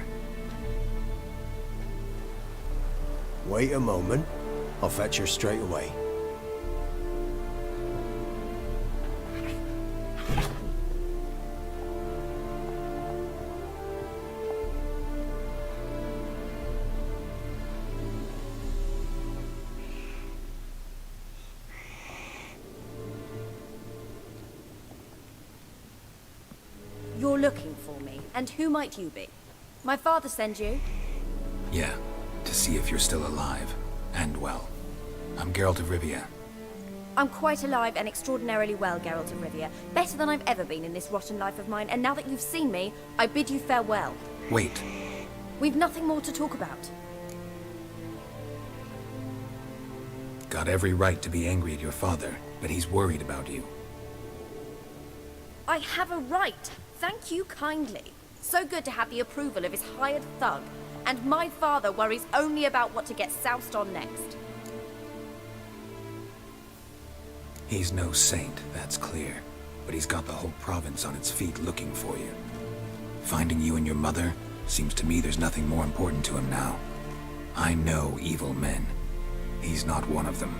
Wait a moment. I'll fetch her straight away. You're looking for me, and who might you be? My father sent you? Yeah, to see if you're still alive. And well. I'm Geralt of Rivia. I'm quite alive and extraordinarily well, Geralt of Rivia. Better than I've ever been in this rotten life of mine, and now that you've seen me, I bid you farewell. Wait. We've nothing more to talk about. Got every right to be angry at your father, but he's worried about you. I have a right. Thank you kindly. So good to have the approval of his hired thug. And my father worries only about what to get soused on next. He's no saint, that's clear. But he's got the whole province on its feet looking for you. Finding you and your mother, seems to me there's nothing more important to him now. I know evil men. He's not one of them.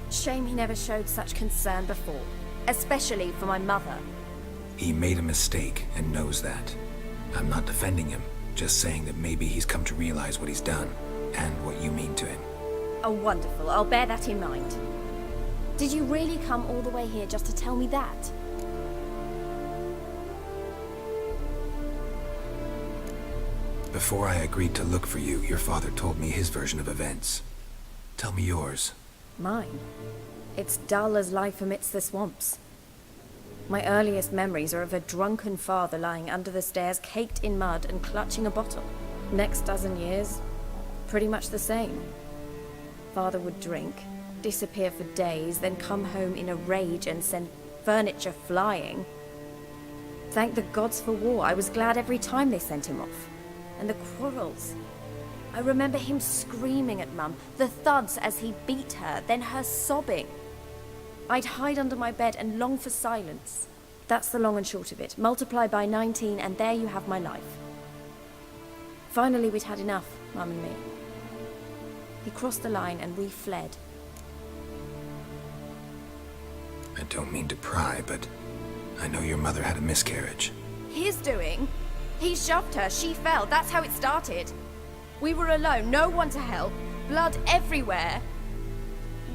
Shame he never showed such concern before. Especially for my mother. He made a mistake and knows that. I'm not defending him, just saying that maybe he's come to realize what he's done, and what you mean to him. Oh, wonderful. I'll bear that in mind. Did you really come all the way here just to tell me that? Before I agreed to look for you, your father told me his version of events. Tell me yours. Mine? It's dull as life amidst the swamps. My earliest memories are of a drunken father lying under the stairs, caked in mud and clutching a bottle. Next dozen years, pretty much the same. Father would drink, disappear for days, then come home in a rage and send furniture flying. Thank the gods for war. I was glad every time they sent him off. And the quarrels. I remember him screaming at Mum, the thuds as he beat her, then her sobbing. I'd hide under my bed and long for silence. That's the long and short of it. Multiply by 19 and there you have my life. Finally we'd had enough, Mum and me. He crossed the line and we fled. I don't mean to pry, but I know your mother had a miscarriage. His doing? He shoved her, she fell, that's how it started. We were alone, no one to help, blood everywhere.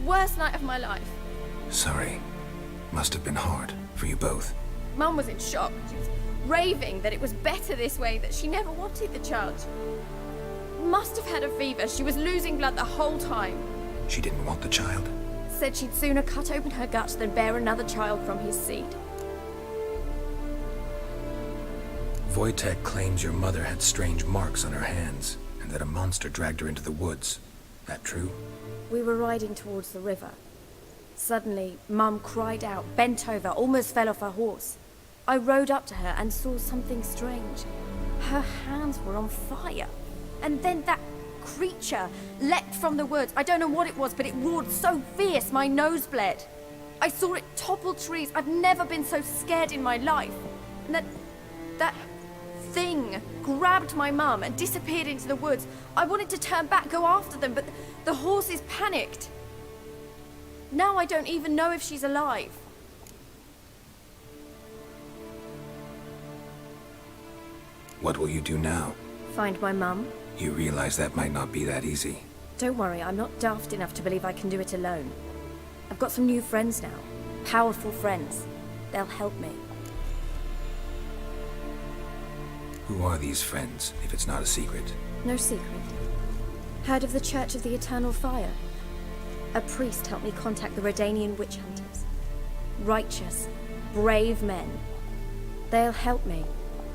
Worst night of my life. Sorry. Must have been hard for you both. Mum was in shock. She was raving that it was better this way, that she never wanted the child. Must have had a fever. She was losing blood the whole time. She didn't want the child? Said she'd sooner cut open her gut than bear another child from his seed. Wojtek claims your mother had strange marks on her hands, and that a monster dragged her into the woods. That true? We were riding towards the river. Suddenly, Mum cried out, bent over, almost fell off her horse. I rode up to her and saw something strange. Her hands were on fire. And then that creature leapt from the woods. I don't know what it was, but it roared so fierce my nose bled. I saw it topple trees. I've never been so scared in my life. And that thing grabbed my mum and disappeared into the woods. I wanted to turn back, go after them, but the horses panicked. Now I don't even know if she's alive. What will you do now? Find my mum. You realize that might not be that easy. Don't worry, I'm not daft enough to believe I can do it alone. I've got some new friends now. Powerful friends. They'll help me. Who are these friends, if it's not a secret? No secret. Heard of the Church of the Eternal Fire? A priest helped me contact the Redanian witch hunters. Righteous, brave men. They'll help me.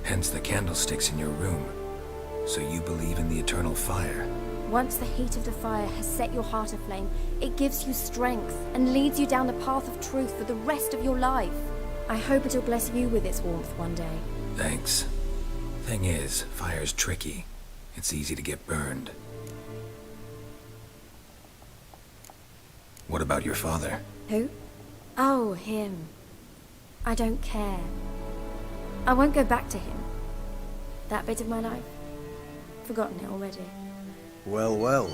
Hence the candlesticks in your room. So you believe in the eternal fire? Once the heat of the fire has set your heart aflame, it gives you strength and leads you down the path of truth for the rest of your life. I hope it'll bless you with its warmth one day. Thanks. Thing is, fire's tricky. It's easy to get burned. What about your father? Who? Oh, him. I don't care. I won't go back to him. That bit of my life. Forgotten it already. Well, well.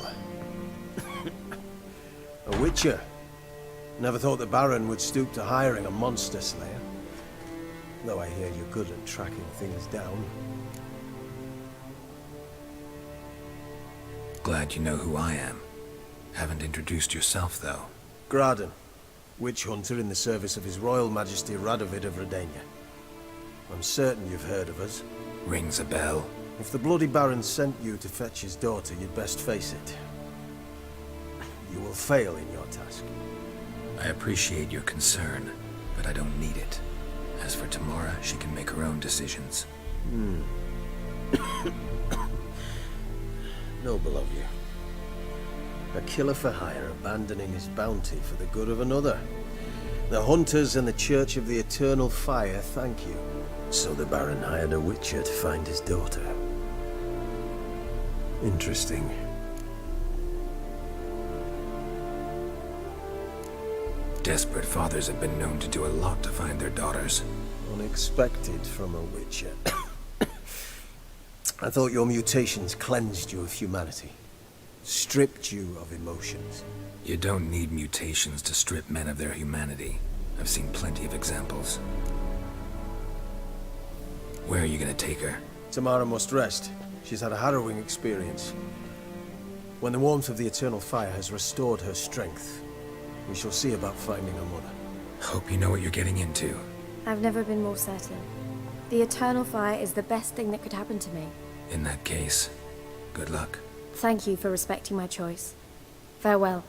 A witcher. Never thought the Baron would stoop to hiring a monster slayer. Though I hear you're good at tracking things down. Glad you know who I am. Haven't introduced yourself, though. Graden, witch hunter in the service of His Royal Majesty Radovid of Redania. I'm certain you've heard of us. Rings a bell. If the Bloody Baron sent you to fetch his daughter, you'd best face it. You will fail in your task. I appreciate your concern, but I don't need it. As for Tamara, she can make her own decisions. Noble of you. A killer for hire abandoning his bounty for the good of another. The hunters and the Church of the Eternal Fire thank you. So the Baron hired a witcher to find his daughter. Interesting. Desperate fathers have been known to do a lot to find their daughters. Unexpected from a witcher. I thought your mutations cleansed you of humanity. Stripped you of emotions. You don't need mutations to strip men of their humanity. I've seen plenty of examples. Where are you gonna take her? Tamara must rest. She's had a harrowing experience. When the warmth of the Eternal Fire has restored her strength, we shall see about finding her mother. Hope you know what you're getting into. I've never been more certain. The Eternal Fire is the best thing that could happen to me. In that case, good luck. Thank you for respecting my choice. Farewell.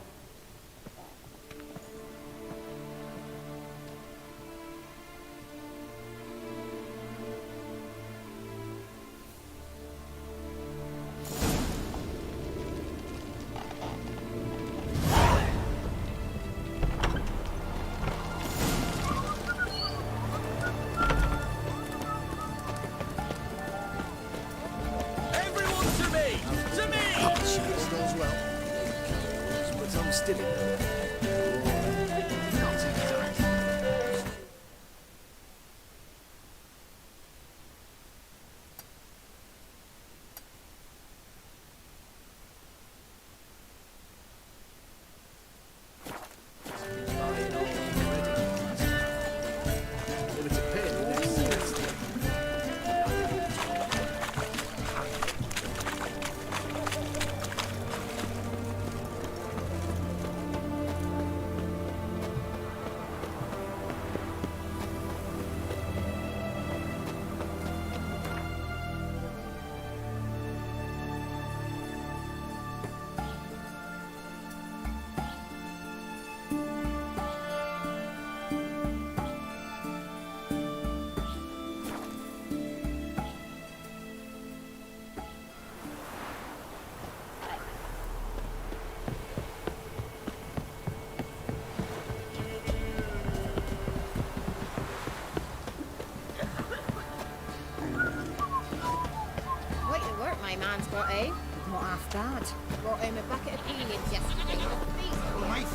My man's got home. Not half bad. Brought home a bucket of peelings yesterday.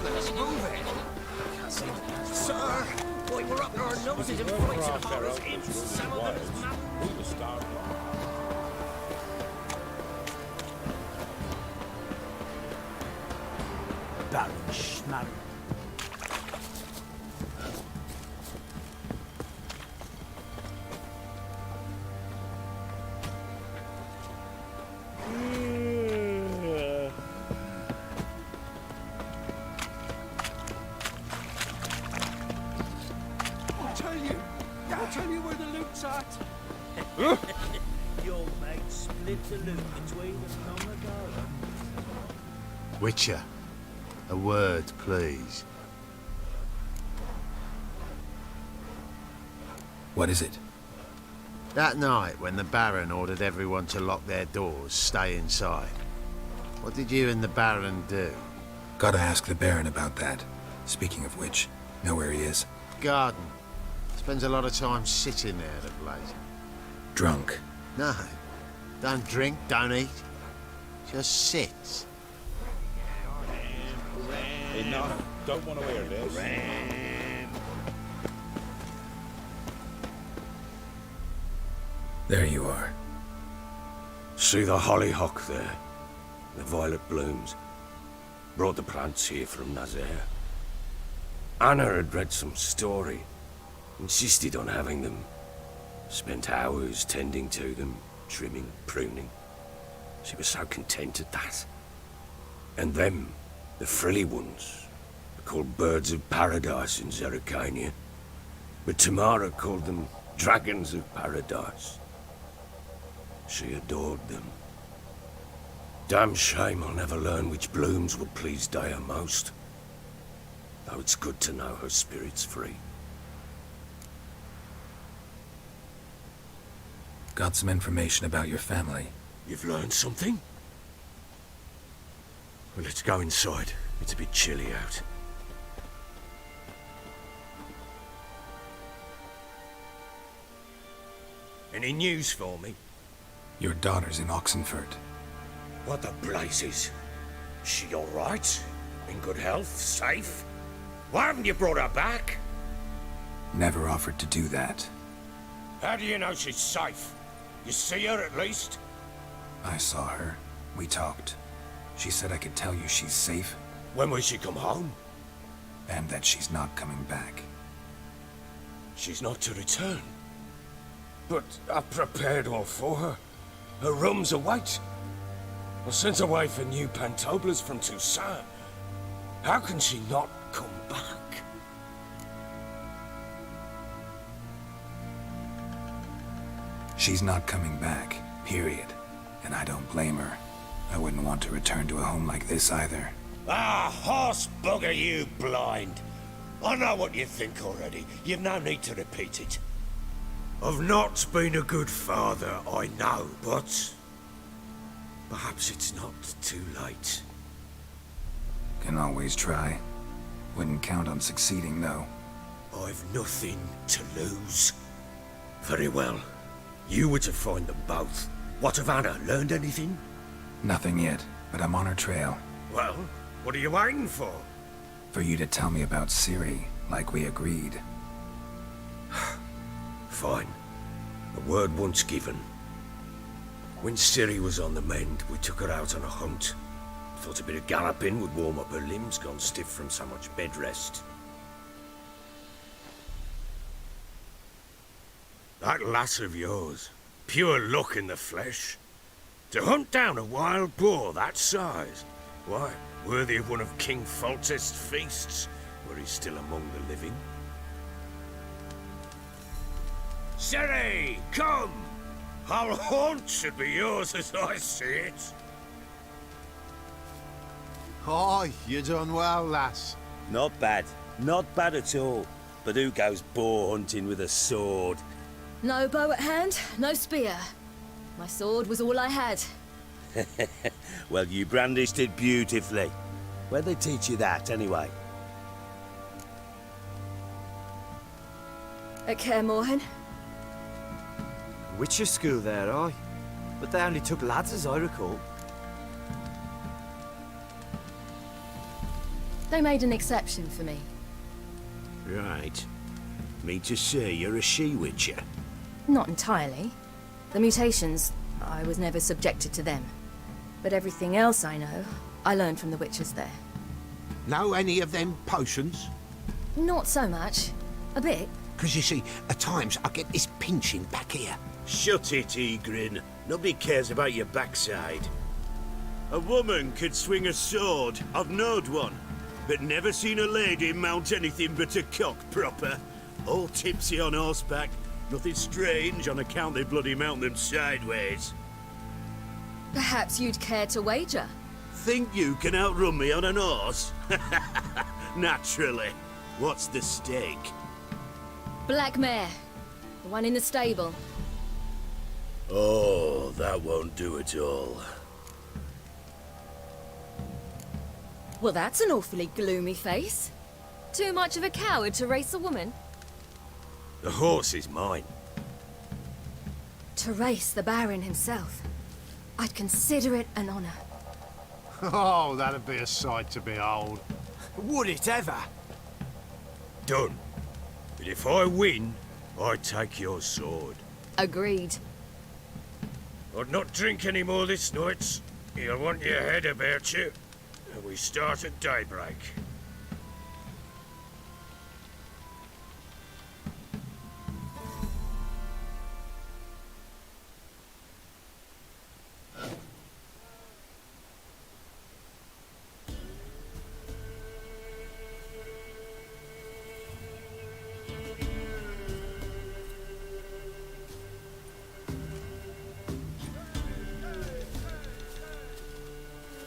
Let's move it. Sir! Boy, we're up to our noses in fights and horrors. Some of them is mad. We were starved. Baron Schmarren. I'll tell you where the loot's at. Your mate split the loot between us long ago. Witcher, a word, please. What is it? That night when the Baron ordered everyone to lock their doors, stay inside. What did you and the Baron do? Gotta ask the Baron about that. Speaking of which, know where he is? Garden. Spends a lot of time sitting there of late. Drunk. No. Don't drink, don't eat. Just sits. Enough. Don't want to hear this. There you are. See the hollyhock there? The violet blooms. Brought the plants here from Nazaire. Anna had read some story. Insisted on having them. Spent hours tending to them, trimming, pruning. She was so content at that. And them, the frilly ones, are called birds of paradise in Zerrikania. But Tamara called them dragons of paradise. She adored them. Damn shame I'll never learn which blooms would please Dea most. Though it's good to know her spirit's free. Got some information about your family. You've learned something? Well, let's go inside. It's a bit chilly out. Any news for me? Your daughter's in Oxenfurt. What the blazes? She all right? In good health? Safe? Why haven't you brought her back? Never offered to do that. How do you know she's safe? You see her at least? I saw her. We talked. She said I could tell you she's safe. When will she come home? And that she's not coming back. She's not to return. But I've prepared all for her. Her rooms await. I sent away for new pantoblas from Toussaint. How can she not come back? She's not coming back, period. And I don't blame her. I wouldn't want to return to a home like this either. Ah, horse bugger you, blind. I know what you think already. You've no need to repeat it. I've not been a good father, I know, but perhaps it's not too late. Can always try. Wouldn't count on succeeding, though. I've nothing to lose. Very well. You were to find them both. What of Anna? Learned anything? Nothing yet, but I'm on her trail. Well, what are you waiting for? For you to tell me about Ciri, like we agreed. Fine. A word once given. When Ciri was on the mend, we took her out on a hunt. Thought a bit of galloping would warm up her limbs gone stiff from so much bed rest. That lass of yours, pure luck in the flesh. To hunt down a wild boar that size, why, worthy of one of King Foltest's feasts, were he still among the living. Ciri, come! Our haunt should be yours as I see it. Oh, you done well, lass. Not bad. Not bad at all. But who goes boar hunting with a sword? No bow at hand, no spear. My sword was all I had. Well, you brandished it beautifully. Where'd they teach you that, anyway? At Kaer Morhen. Witcher school there, aye? But they only took lads, as I recall. They made an exception for me. Right. Mean to say you're a she-witcher? Not entirely. The mutations, I was never subjected to them. But everything else I know, I learned from the witches there. Know any of them potions? Not so much. A bit. Because you see, at times I get this pinching back here. Shut it, Egrin. Nobody cares about your backside. A woman could swing a sword. I've knowed one. But never seen a lady mount anything but a cock proper. All tipsy on horseback. Nothing strange on account they bloody mount them sideways. Perhaps you'd care to wager? Think you can outrun me on an horse? Naturally. What's the stake? Black mare. The one in the stable. Oh, that won't do at all. Well, that's an awfully gloomy face. Too much of a coward to race a woman? The horse is mine. To race the Baron himself. I'd consider it an honor. Oh, that'd be a sight to behold. Would it ever? Done. But if I win, I take your sword. Agreed. I'd not drink any more this night. You'll want your head about you. And we start at daybreak.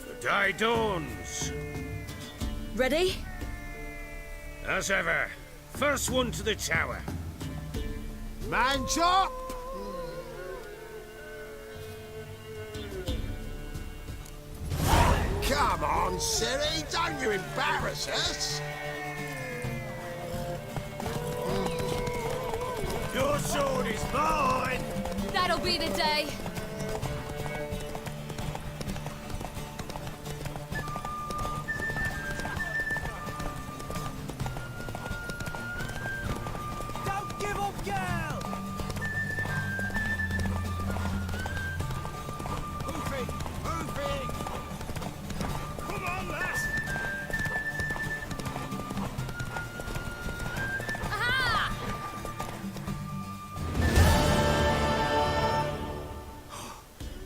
The day dawns. Ready? As ever. First one to the tower. Man chop! Come on, Siri, don't you embarrass us! Your sword is mine! That'll be the day. Don't give up, girl! Moving! Moving! Come on, lass!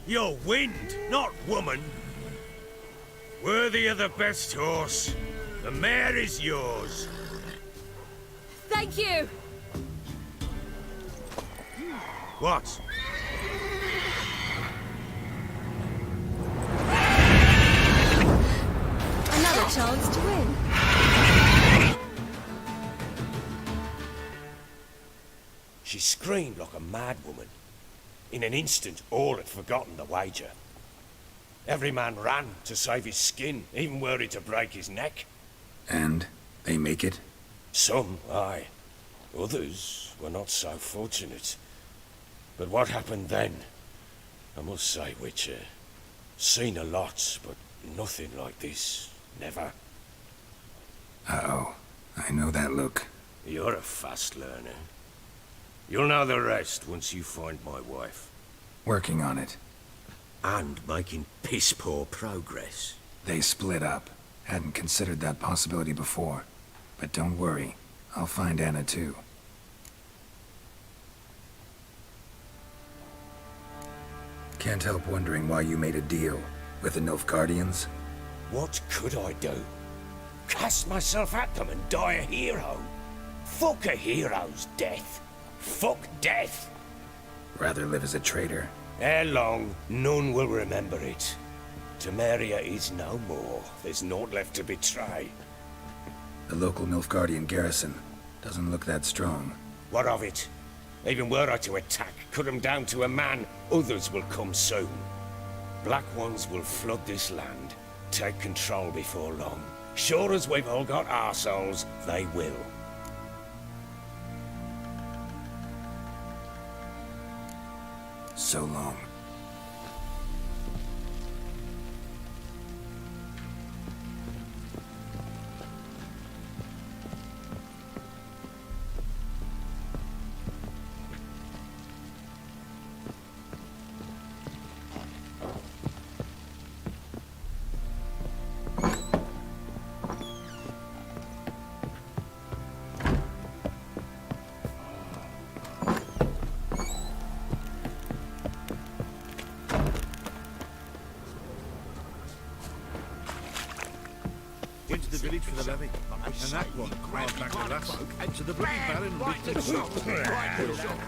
You're wind, not woman. Worthy of the best horse. The mare is yours. Thank you. What? Another chance to win. She screamed like a mad woman. In an instant, all had forgotten the wager. Every man ran to save his skin, even were it to break his neck. And they make it? Some, aye. Others were not so fortunate. But what happened then? I must say, Witcher, seen a lot, but nothing like this. Never. Uh-oh. I know that look. You're a fast learner. You'll know the rest once you find my wife. Working on it. And making piss-poor progress. They split up. Hadn't considered that possibility before. But don't worry. I'll find Anna too. Can't help wondering why you made a deal with the Nilfgaardians. What could I do? Cast myself at them and die a hero? Fuck a hero's death. Fuck death. Rather live as a traitor. Ere long, none will remember it. Temeria is no more. There's naught left to betray. The local Nilfgaardian garrison doesn't look that strong. What of it? Even were I to attack, cut them down to a man, others will come soon. Black Ones will flood this land, take control before long. Sure as we've all got arseholes, they will. So long. for the levy. And that one, hard back to us. And to the bloody Baron and right to shot. Right to shot.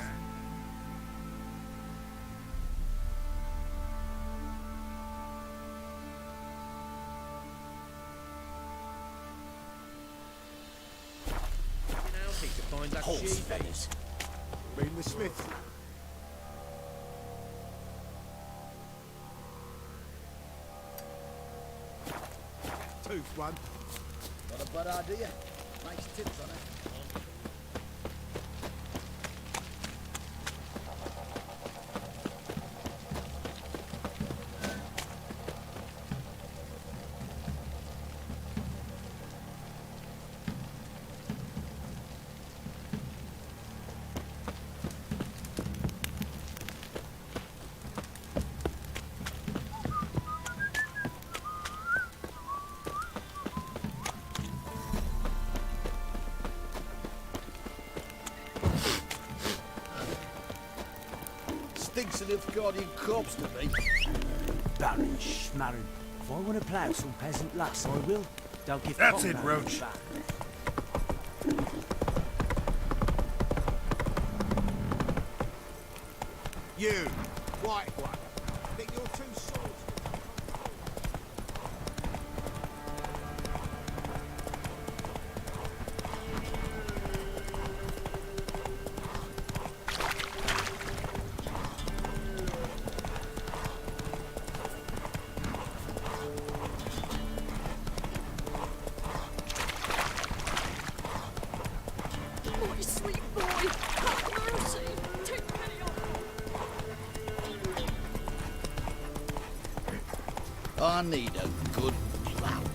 Horse feathers. Been the Smith. Tooth one. Got a bad idea. Nice tips on it. Stinks of guardian corpse to me. Baron Schmarren. If I want to plough some peasant lass, I will. Don't give That's Tom it, no Roach. back. You, white one. Think you're too swords. My sweet boy, have mercy. Take me on. I need a good clout.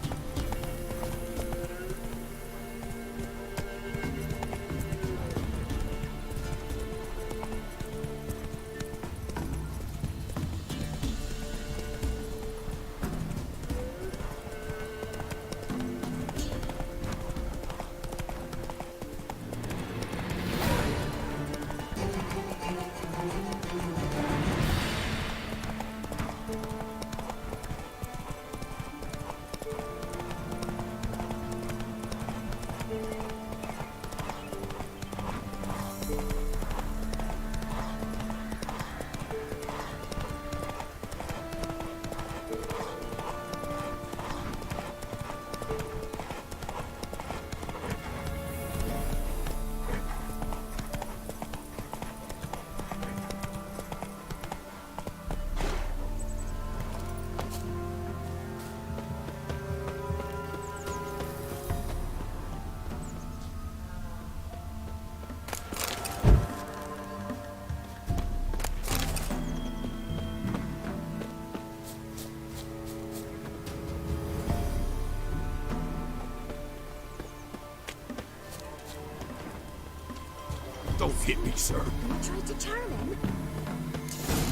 Don't hit me, sir. You tried to charm him?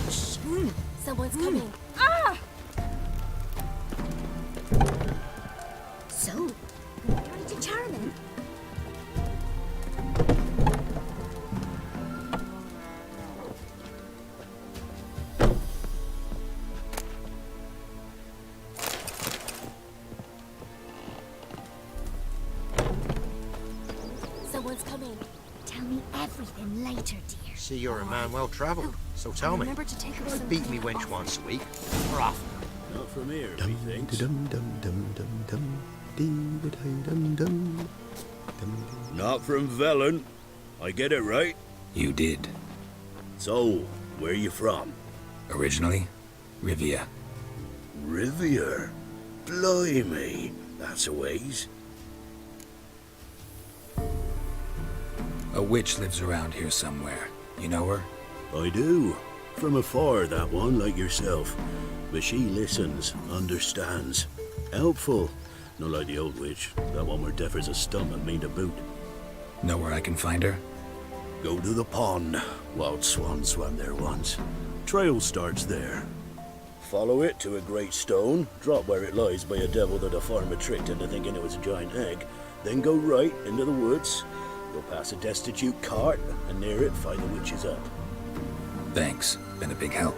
Shh. Someone's coming. Ah! So, you tried to charm him? Someone's coming. Tell me everything later, dear. See, you're a man well travelled, so tell me. Remember to take her some Beat me wench once a week, or often. Not from here, methinks. Not from Velen. I get it right? You did. So, where you from? Originally, Rivia. Rivia? Blimey, that's a ways. A witch lives around here somewhere. You know her? I do. From afar, that one, like yourself. But she listens, understands. Helpful. Not like the old witch. That one were deaf as a stump and mean to boot. Know where I can find her? Go to the pond. Wild Swan swam there once. Trail starts there. Follow it to a great stone, drop where it lies by a devil that a farmer tricked into thinking it was a giant egg, then go right into the woods. Go past a destitute cart, and near it find the witches up. Thanks. Been a big help.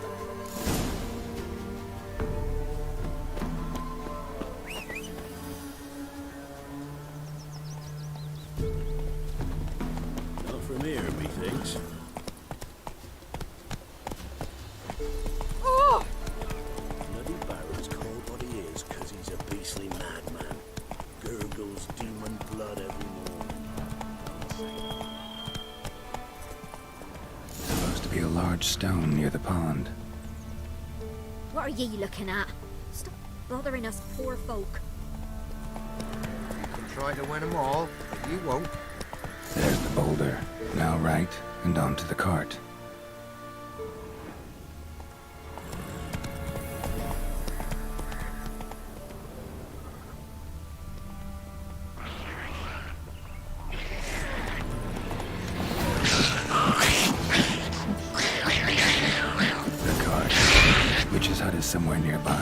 large stone near the pond. What are ye looking at? Stop bothering us poor folk. You can try to win them all, but you won't. There's the boulder. Now right, and onto the cart. Witch's hut is somewhere nearby.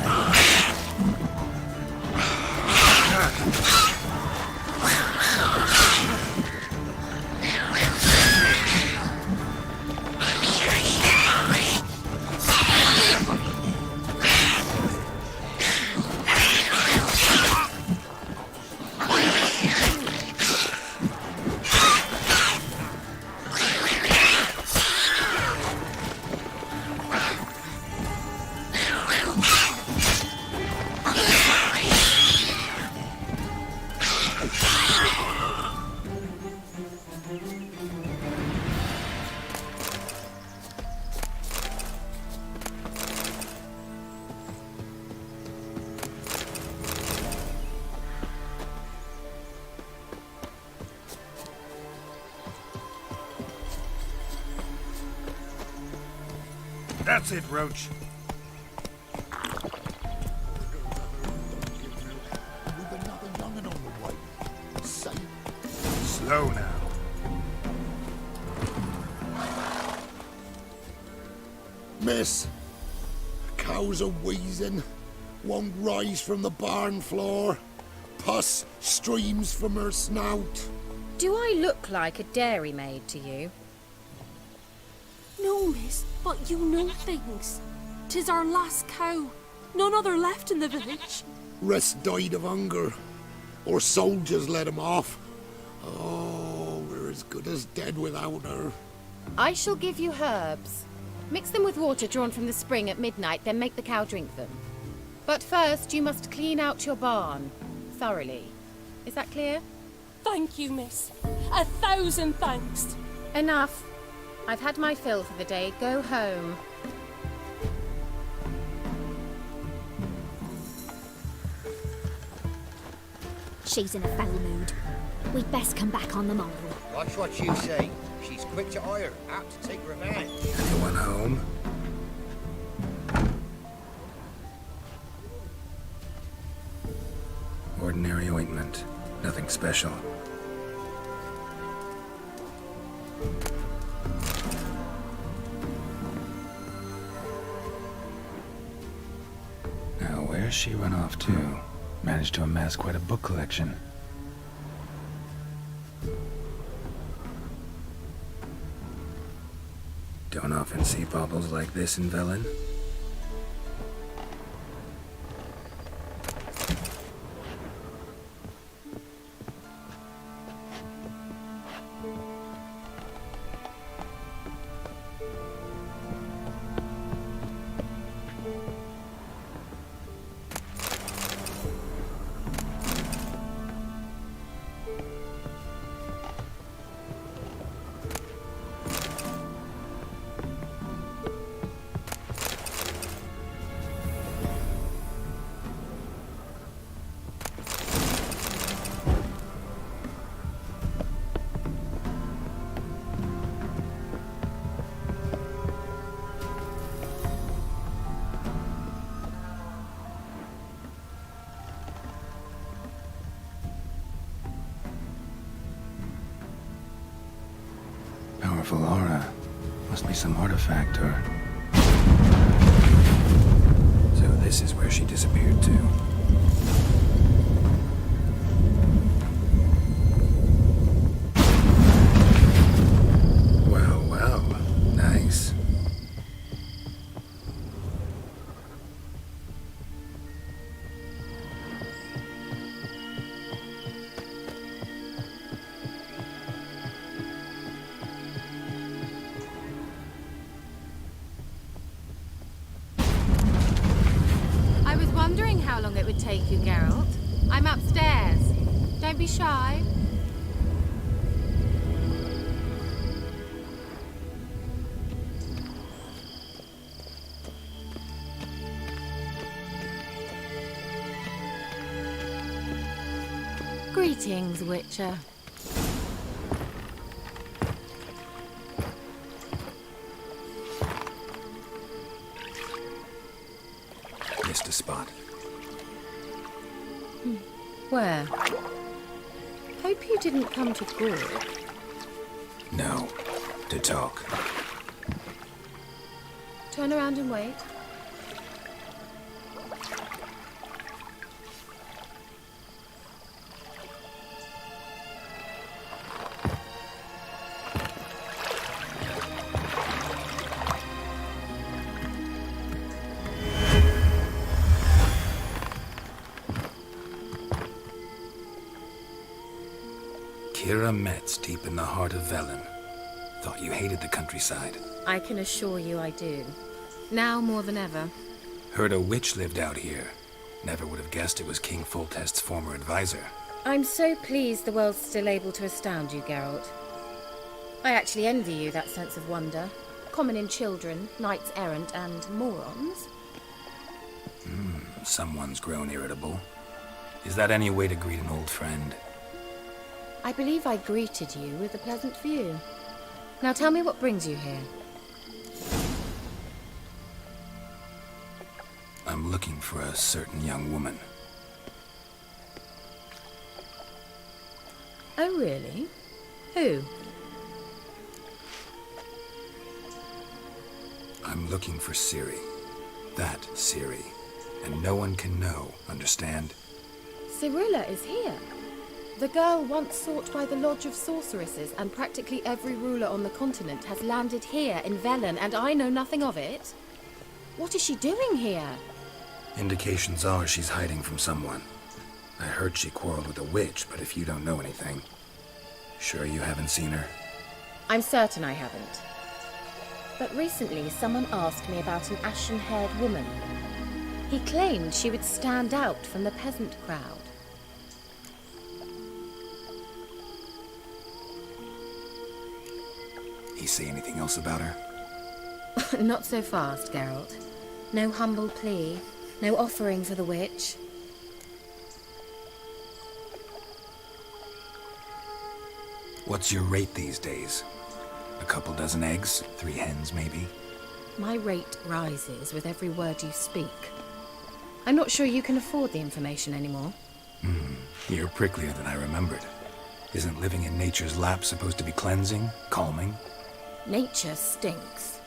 That's it, Roach. Slow now. Miss, cows are wheezing, won't rise from the barn floor. Pus streams from her snout. Do I look like a dairymaid to you? No, miss, but you know things. 'Tis our last cow. None other left in the village. Rest died of hunger, or soldiers let him off. Oh, we're as good as dead without her. I shall give you herbs. Mix them with water drawn from the spring at midnight, then make the cow drink them. But first, you must clean out your barn. Thoroughly. Is that clear? Thank you, miss. 1,000 thanks. Enough. I've had my fill for the day. Go home. She's in a foul mood. We'd best come back on the morrow. Watch what you say. She's quick to ire, apt to take revenge. Anyone home? Ordinary ointment. Nothing special. Now, where's she run off to? Managed to amass quite a book collection. Don't often see baubles like this in Velen. Powerful aura. Must be some artifact or... So this is where she disappeared to. Well, well. Nice. Wondering how long it would take you, Geralt. I'm upstairs. Don't be shy. Greetings, Witcher. Missed a spot. Where? Hope you didn't come to Gorg. No. To talk. Turn around and wait. Kira Metz, deep in the heart of Velen. Thought you hated the countryside. I can assure you I do. Now more than ever. Heard a witch lived out here. Never would have guessed it was King Foltest's former advisor. I'm so pleased the world's still able to astound you, Geralt. I actually envy you that sense of wonder. Common in children, knights errant, and morons. Someone's grown irritable. Is that any way to greet an old friend? I believe I greeted you with a pleasant view. Now tell me what brings you here. I'm looking for a certain young woman. Oh, really? Who? I'm looking for Ciri. That Ciri. And no one can know, understand? Cirilla is here. The girl once sought by the Lodge of Sorceresses, and practically every ruler on the continent has landed here in Velen, and I know nothing of it. What is she doing here? Indications are she's hiding from someone. I heard she quarreled with a witch, but if you don't know anything... Sure you haven't seen her? I'm certain I haven't. But recently someone asked me about an ashen-haired woman. He claimed she would stand out from the peasant crowd. He say anything else about her? Not so fast, Geralt. No humble plea, no offering for the witch. What's your rate these days? A couple dozen eggs? 3 hens, maybe? My rate rises with every word you speak. I'm not sure you can afford the information anymore. You're pricklier than I remembered. Isn't living in nature's lap supposed to be cleansing, calming? Nature stinks.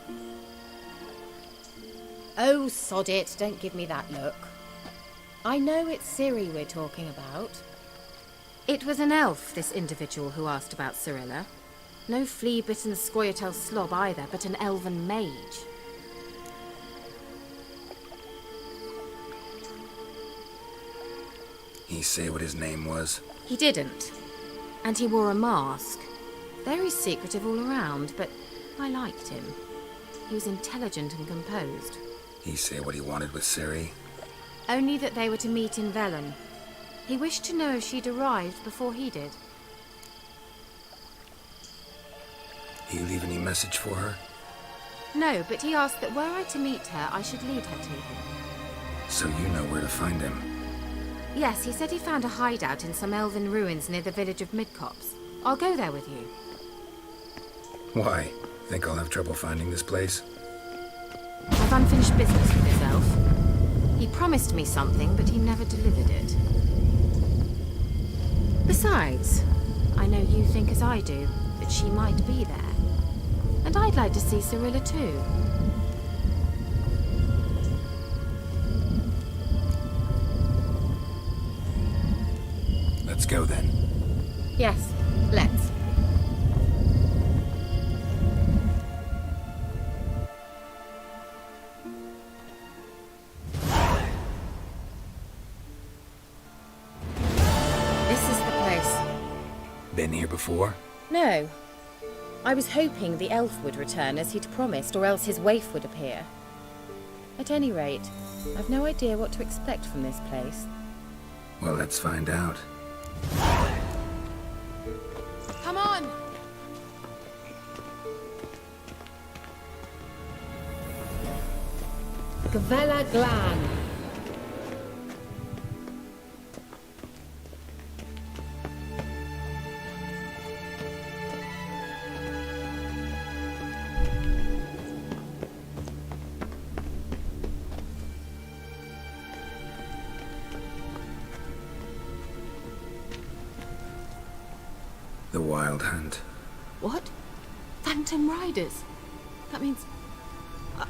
Oh, sod it, don't give me that look. I know it's Ciri we're talking about. It was an elf, this individual who asked about Cirilla. No flea-bitten Scoia'tael slob either, but an elven mage. He say what his name was? He didn't. And he wore a mask. Very secretive all around, but I liked him. He was intelligent and composed. He say what he wanted with Ciri? Only that they were to meet in Velen. He wished to know if she'd arrived before he did. He leave any message for her? No, but he asked that were I to meet her, I should lead her to him. So you know where to find him? Yes, he said he found a hideout in some elven ruins near the village of Midcopse. I'll go there with you. Why? Think I'll have trouble finding this place? I've unfinished business with this elf. He promised me something, but he never delivered it. Besides, I know you think as I do, that she might be there. And I'd like to see Cirilla too. Let's go then. Yes, let's. This is the place. Been here before? No. I was hoping the elf would return as he'd promised, or else his waif would appear. At any rate, I've no idea what to expect from this place. Well, let's find out. Come on! Gavella Glan. The Wild Hunt. What? Phantom Riders? That means...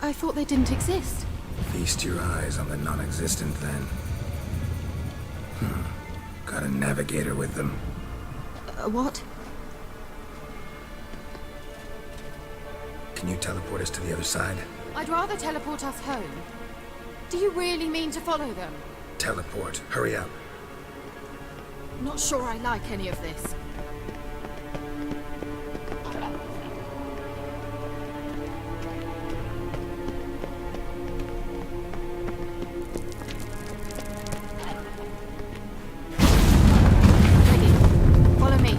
I thought they didn't exist. Feast your eyes on the non-existent then. Got a navigator with them. What? Can you teleport us to the other side? I'd rather teleport us home. Do you really mean to follow them? Teleport. Hurry up. Not sure I like any of this. Follow me.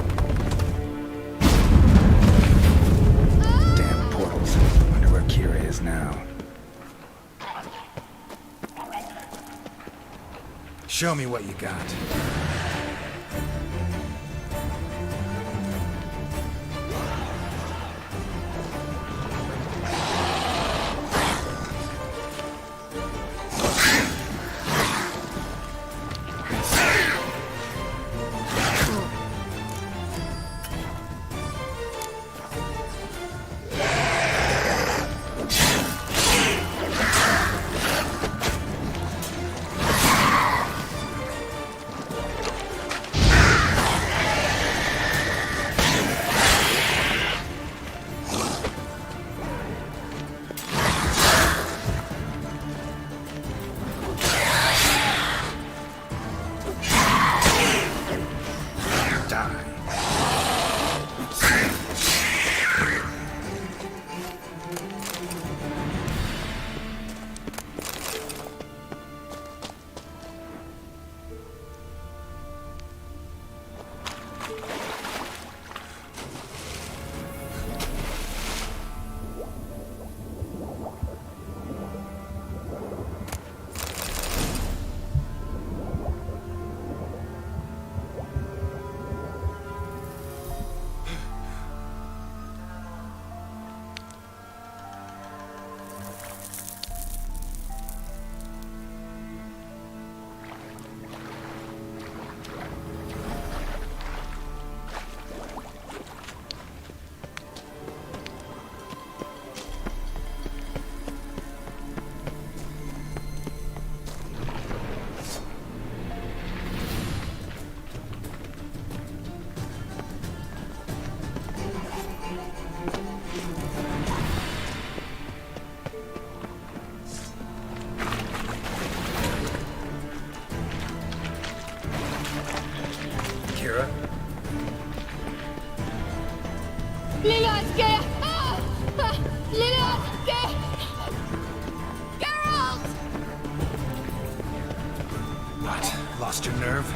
Damn portals. Wonder where Kira is now. Show me what you got. Lost your nerve?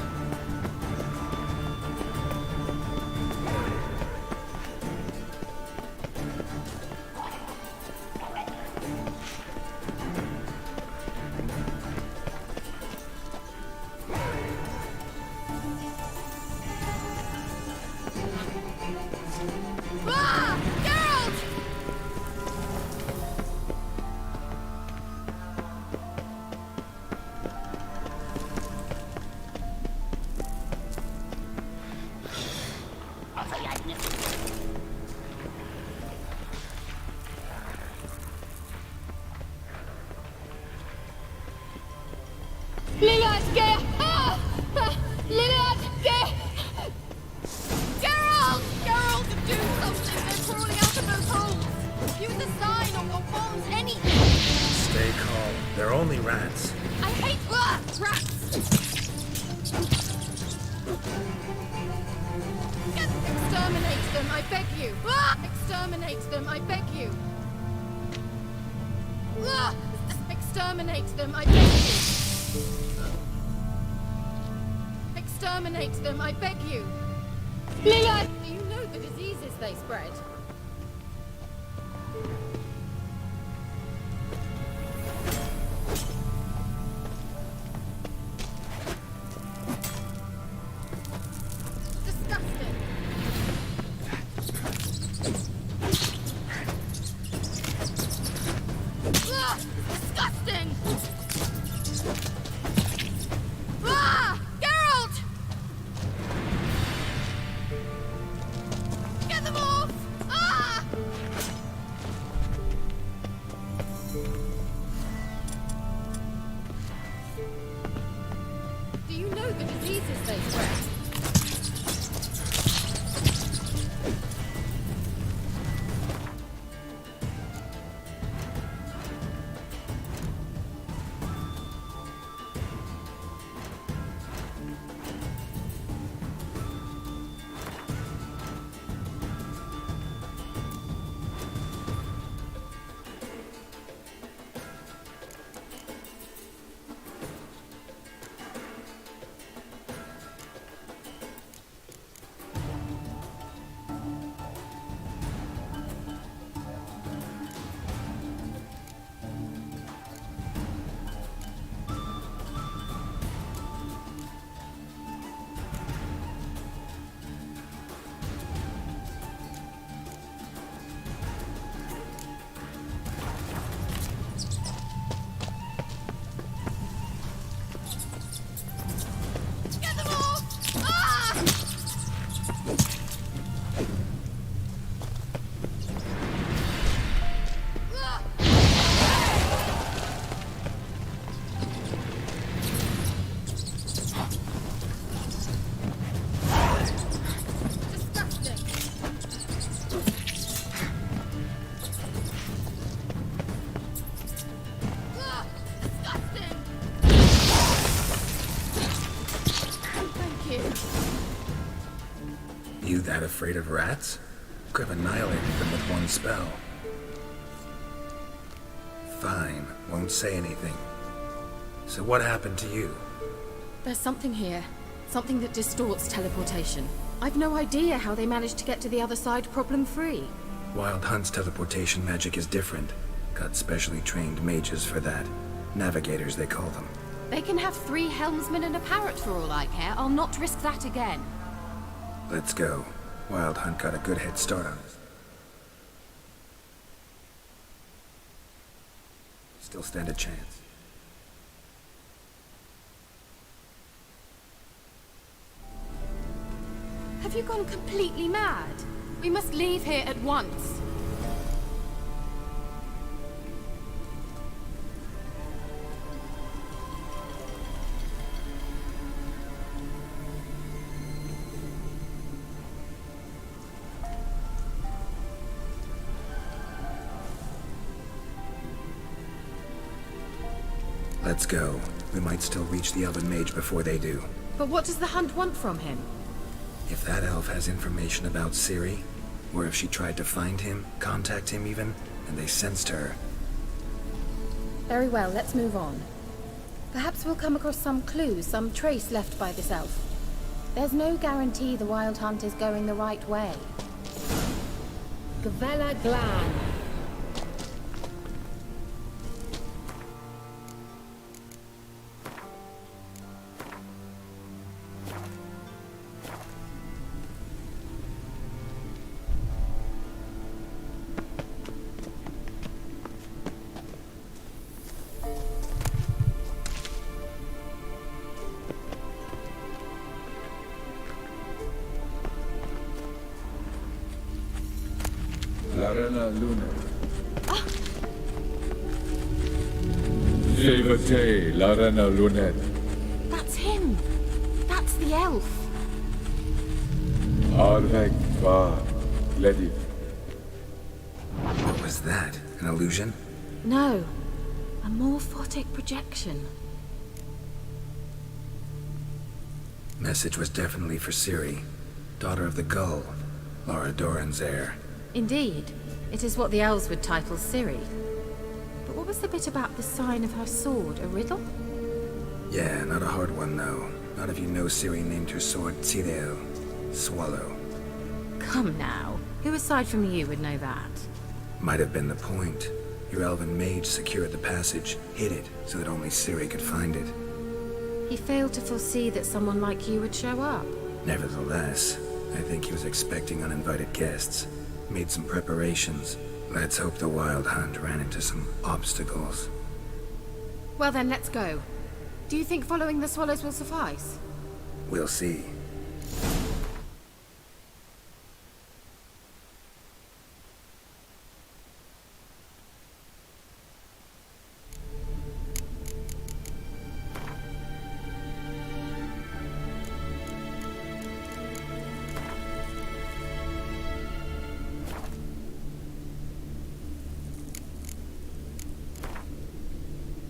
They're only rats. I hate rats! Exterminate them, I beg you! Exterminate them, I beg you! Exterminate them, I beg you! Exterminate them, I beg you! Do you know the diseases they spread? the diseases they spread. You that afraid of rats? Could have annihilated them with one spell. Fine, won't say anything. So what happened to you? There's something here. Something that distorts teleportation. I've no idea how they managed to get to the other side problem-free. Wild Hunt's teleportation magic is different. Got specially trained mages for that. Navigators, they call them. They can have 3 helmsmen and a parrot for all I care. I'll not risk that again. Let's go. Wild Hunt got a good head start on us. Still stand a chance. Have you gone completely mad? We must leave here at once. Let's go. We might still reach the Elven Mage before they do. But what does the Hunt want from him? If that elf has information about Ciri, or if she tried to find him, contact him even, and they sensed her. Very well, let's move on. Perhaps we'll come across some clue, some trace left by this elf. There's no guarantee the Wild Hunt is going the right way. Gavella Glan. Larena Luna. Jevate Larena Lunet. That's him! That's the elf! Arvek Va Lediv. What was that? An illusion? No. A morphotic projection. Message was definitely for Ciri, daughter of the Gull, Lara Doran's heir. Indeed. It is what the elves would title Ciri. But what was the bit about the sign of her sword? A riddle? Yeah, not a hard one though. Not if you know Ciri named her sword Tireo, Swallow. Come now. Who aside from you would know that? Might have been the point. Your elven mage secured the passage, hid it, so that only Ciri could find it. He failed to foresee that someone like you would show up. Nevertheless, I think he was expecting uninvited guests. Made some preparations. Let's hope the Wild Hunt ran into some obstacles. Well then, let's go. Do you think following the swallows will suffice? We'll see.